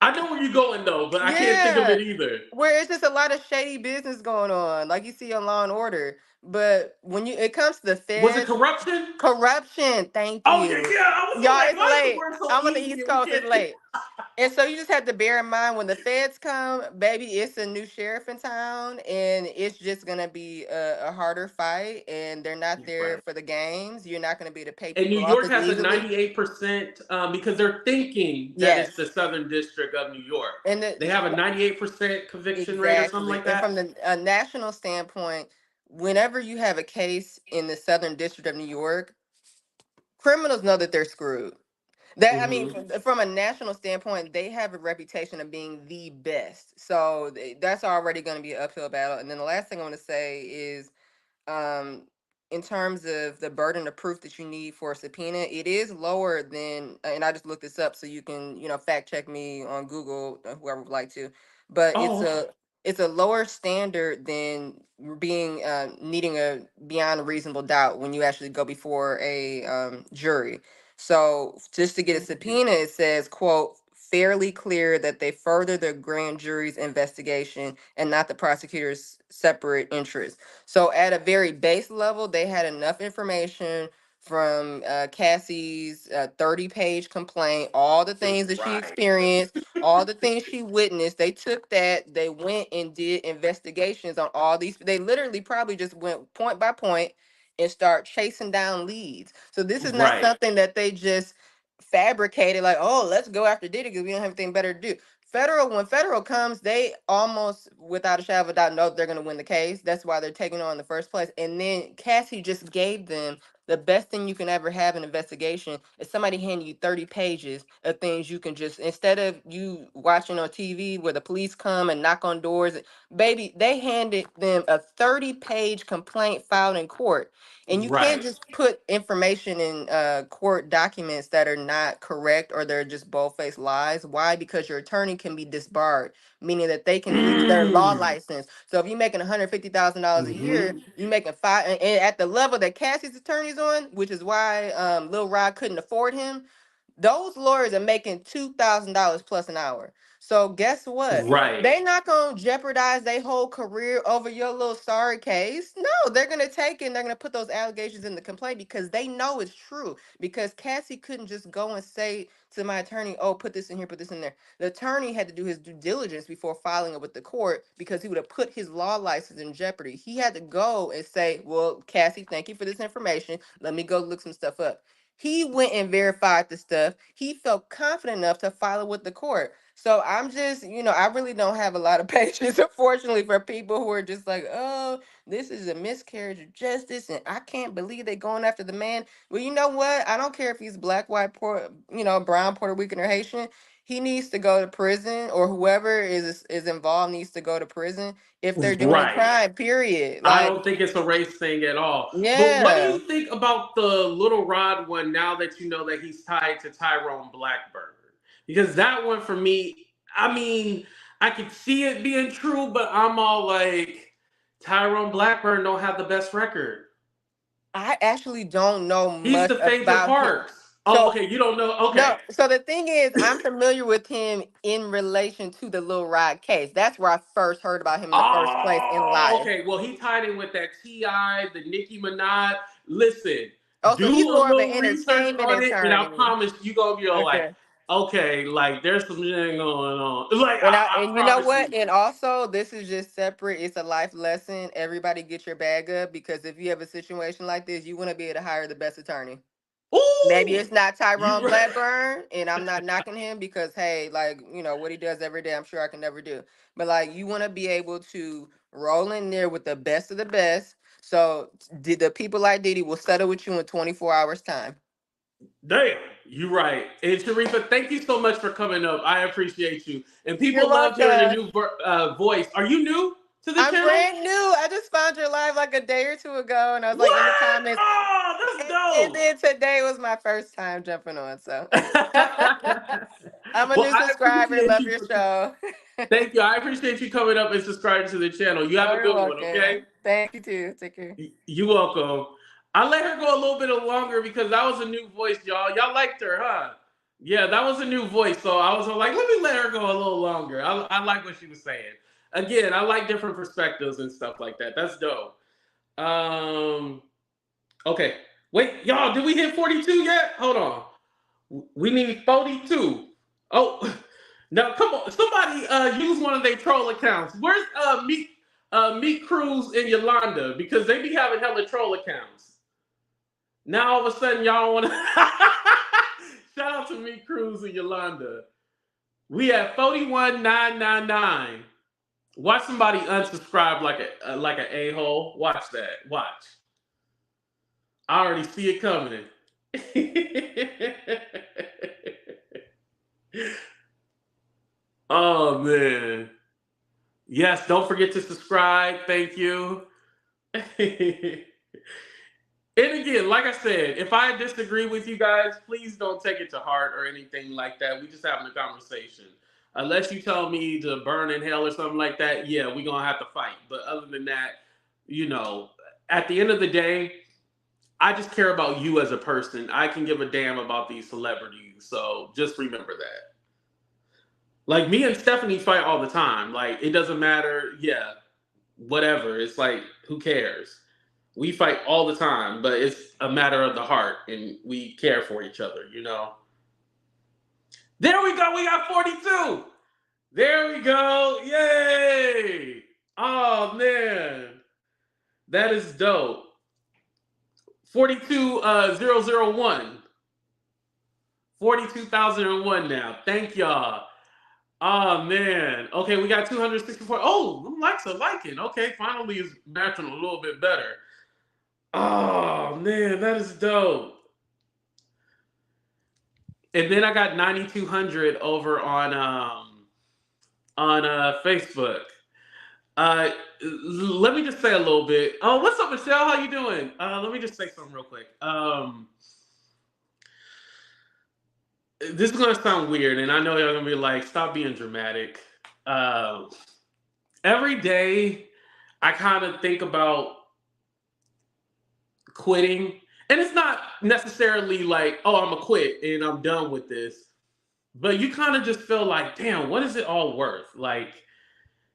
I know where you're going though, but I can't think of yeah, it either. where it's just a lot of shady business going on, like you see on Law and Order. But when it comes to the Was it feds, corruption? corruption. Thank Oh yeah, you, yeah. I was y'all. like, It's why is the late. word so I'm on the easy East and we Coast. It's can't? late. And so you just have to bear in mind when the feds come, baby, it's a new sheriff in town, and it's just gonna be a harder fight. And they're not there Right. for the games. You're not gonna be able to pay And New people off York as has a easily. 98% because they're thinking that it's the Yes, Southern District of New York. and They have a 98% conviction rate or something exactly. like And that. from the a national standpoint, whenever you have a case in the Southern District of New York, criminals know that they're screwed. That I mean, Hmm. from a national standpoint, they have a reputation of being the best. So that's already going to be an uphill battle. And then the last thing I want to say is um, in terms of the burden of proof that you need for a subpoena, it is lower than, and I just looked this up so you can, fact check me on Google, whoever would like to, but Oh, okay. it's a lower standard than being needing a beyond a reasonable doubt when you actually go before a jury. So just to get a subpoena, it says, quote, fairly clear that they further the grand jury's investigation and not the prosecutor's separate interest. So at a very base level, they had enough information from Cassie's 30-page complaint, all the things that she Right. experienced, all the things she witnessed. They took that, they went and did investigations on all these. They literally probably just went point by point and start chasing down leads. So this is not Right. something that they just fabricated like, oh, let's go after Diddy because we don't have anything better to do. When federal comes, they almost without a shadow of a doubt know they're going to win the case. That's why they're taking on in the first place. And then Cassie just gave them the best thing you can ever have in an investigation is somebody handing you 30 pages of things you can just, instead of you watching on TV where the police come and knock on doors, baby, they handed them a 30-page complaint filed in court. And you can't Right. just put information in court documents that are not correct or they're just bold-faced lies. Why? Because your attorney can be disbarred, meaning that they can lose their law Mm. license. So if you're making $150,000 a year, Hmm. you making five, and at the level that Cassie's attorney's on, which is why Lil Rod couldn't afford him. Those lawyers are making $2,000 plus an hour. So guess what? Right. They not gonna jeopardize their whole career over your little sorry case. No, they're gonna take it and they're gonna put those allegations in the complaint because they know it's true. Because Cassie couldn't just go and say to my attorney, "Oh, put this in here, put this in there." The attorney had to do his due diligence before filing it with the court because he would have put his law license in jeopardy. He had to go and say, "Well, Cassie, thank you for this information. Let me go look some stuff up." He went and verified the stuff. He felt confident enough to file it with the court. So I'm just, I really don't have a lot of patience, unfortunately, for people who are just like, oh, this is a miscarriage of justice, and I can't believe they're going after the man. Well, you know what? I don't care if he's black, white, brown, Puerto Rican, or Haitian. He needs to go to prison, or whoever is involved needs to go to prison if they're doing a Right. crime. Period. I Like, don't think it's a race thing at all. But what do yeah. you think about the Little Rod one now that you know that he's tied to Tyrone Blackburn? Because that one for me, I mean, I could see it being true, but I'm all like, Tyrone Blackburn don't have the best record. I actually don't know He's much the Phaedra about him. Parks. Oh, So okay. You don't know? Okay. no, so the thing is, I'm familiar with him in relation to the Lil Rod case. That's where I first heard about him in the first place in Oh, life. okay. Well, he tied in with that Ti, the Nicki Minaj. Listen, Oh, so he's do a more of an little research entertainment on it, and I attorney. promise you gonna be all like, Okay. okay, like there's some shit going on. Like I And you know promise what? you. And also, this is just separate. It's a life lesson. Everybody get your bag up because if you have a situation like this, you want to be able to hire the best attorney. Maybe Ooh, it's not you Tyrone right. Blackburn, and I'm not knocking him because hey, like what he does every day, I'm sure I can never do. But like you want to be able to roll in there with the best of the best. So did the people like Diddy will settle with you in 24 hours time. Damn, you right. And Sharifa, thank you so much for coming up. I appreciate you. And You're people loved hearing a welcome. new voice. Are you new to the I'm channel? brand new. I just found your live like a day or two ago, and I was like in the What? comments. Oh, And then today was my first time jumping on, so that's dope. I'm a Well, new I subscriber. appreciate Love you your for. show. Thank you. I appreciate you coming up and subscribing to the channel. You have Oh, a you're good one. Okay. welcome. Thank you too. Take care. You're welcome. I let her go a little bit longer because that was a new voice, y'all. Y'all liked her, huh? Yeah, that was a new voice. So I was like, let me let her go a little longer. I like what she was saying. Again, I like different perspectives and stuff like that. That's dope. Okay. Wait, y'all, did we hit 42 yet? Hold on. We need 42. Oh, now come on. Somebody use one of their troll accounts. Where's Meet Cruz and Yolanda? Because they be having hella troll accounts. Now all of a sudden y'all want to shout out to Meet Cruz and Yolanda. We at 41,999. Watch somebody unsubscribe like an a-hole. Watch that. Watch. I already see it coming. Oh man. Yes, don't forget to subscribe. Thank you. And again, like I said, if I disagree with you guys, please don't take it to heart or anything like that. We just having a conversation. Unless you tell me to burn in hell or something like that, yeah, we're going to have to fight. But other than that, you know, at the end of the day, I just care about you as a person. I can give a damn about these celebrities. So just remember that. Like, me and Stephanie fight all the time. Like, it doesn't matter. Yeah, whatever. It's like, who cares? We fight all the time, but it's a matter of the heart, and we care for each other, you know? There we go. We got 42. There we go. Yay. Oh, man. That is dope. 42,001. 42,001 now. Thank y'all. Oh, man. Okay, we got 264. Oh, them likes are liking. Okay, finally it's matching a little bit better. Oh, man, that is dope. And then I got 9,200 over on Facebook. Let me just say a little bit. Oh, what's up, Michelle? How you doing? Let me just say something real quick. This is gonna sound weird, and I know y'all gonna be like, "Stop being dramatic." Every day, I kind of think about quitting, and it's not necessarily like, "Oh, I'm gonna quit and I'm done with this," but you kind of just feel like, "Damn, what is it all worth?" Like,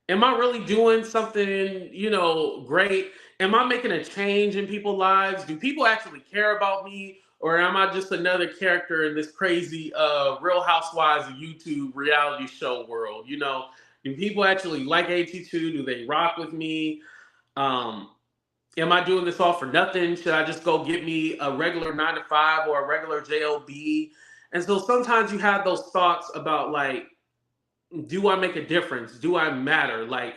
am I really doing something, you know, great? Am I making a change in people's lives? Do people actually care about me? Or am I just another character in this crazy Real Housewives of YouTube reality show world? You know, do people actually like AT2? Do they rock with me? Am I doing this all for nothing? Should I just go get me a regular 9 to 5 or a regular job? And so sometimes you have those thoughts about, like, do I make a difference? Do I matter? Like,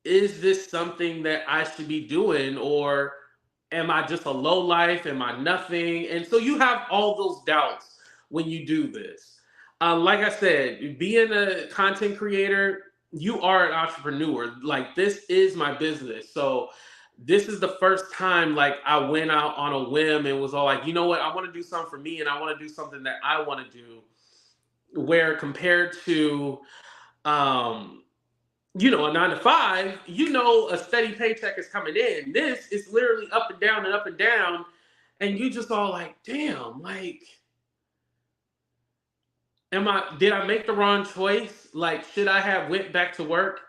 is this something that I should be doing? Or am I just a low life? Am I nothing? And so you have all those doubts when you do this. Like I said, being a content creator, you are an entrepreneur. Like, this is my business. So this is the first time, like, I went out on a whim and was all like, you know what? I want to do something for me, and I want to do something that I want to do. Where compared to you know, a 9 to 5, you know, a steady paycheck is coming in. This is literally up and down and up and down. And you just all like, damn, like, did I make the wrong choice? Like, should I have went back to work?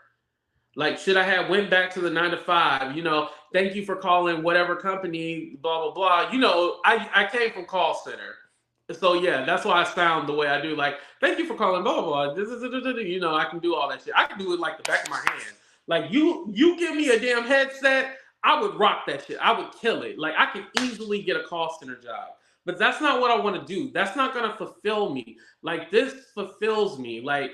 Like, should I have went back to the 9 to 5? You know, thank you for calling whatever company, blah, blah, blah. You know, I came from call center. So yeah, that's why I sound the way I do. Like, thank you for calling, blah, blah, blah. You know, I can do all that shit. I can do it like the back of my hand. Like, you give me a damn headset, I would rock that shit. I would kill it. Like, I could easily get a call center job. But that's not what I want to do. That's not going to fulfill me. Like, this fulfills me. Like,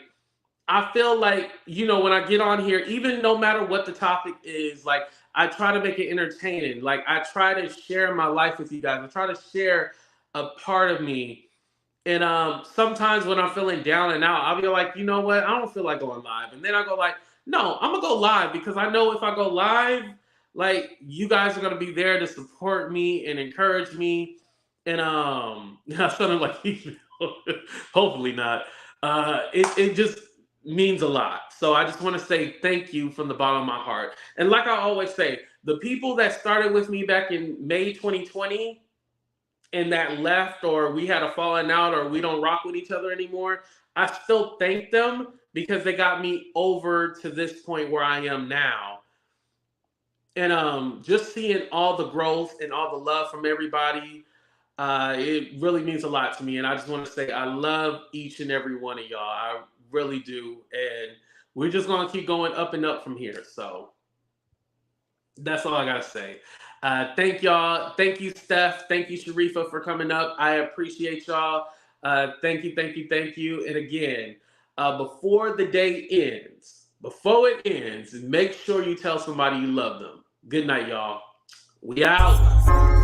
I feel like, you know, when I get on here, even no matter what the topic is, like, I try to make it entertaining. Like, I try to share my life with you guys. I try to share a part of me. And sometimes when I'm feeling down and out, I'll be like, you know what? I don't feel like going live. And then I go like, no, I'm going to go live, because I know if I go live, like, you guys are going to be there to support me and encourage me. And something like, hopefully not. It just means a lot. So I just want to say thank you from the bottom of my heart. And like I always say, The people that started with me back in May 2020 and that left, or we had a falling out, or we don't rock with each other anymore, I still thank them because they got me over to this point where I am now. And just seeing all the growth and all the love from everybody, it really means a lot to me. And I just want to say I love each and every one of y'all. I really do. And we're just going to keep going up and up from here. So that's all I got to say. Thank y'all. Thank you, Steph. Thank you, Sharifa, for coming up. I appreciate y'all. Thank you, thank you, thank you. And again, before the day ends, before it ends, make sure you tell somebody you love them. Good night, y'all. We out.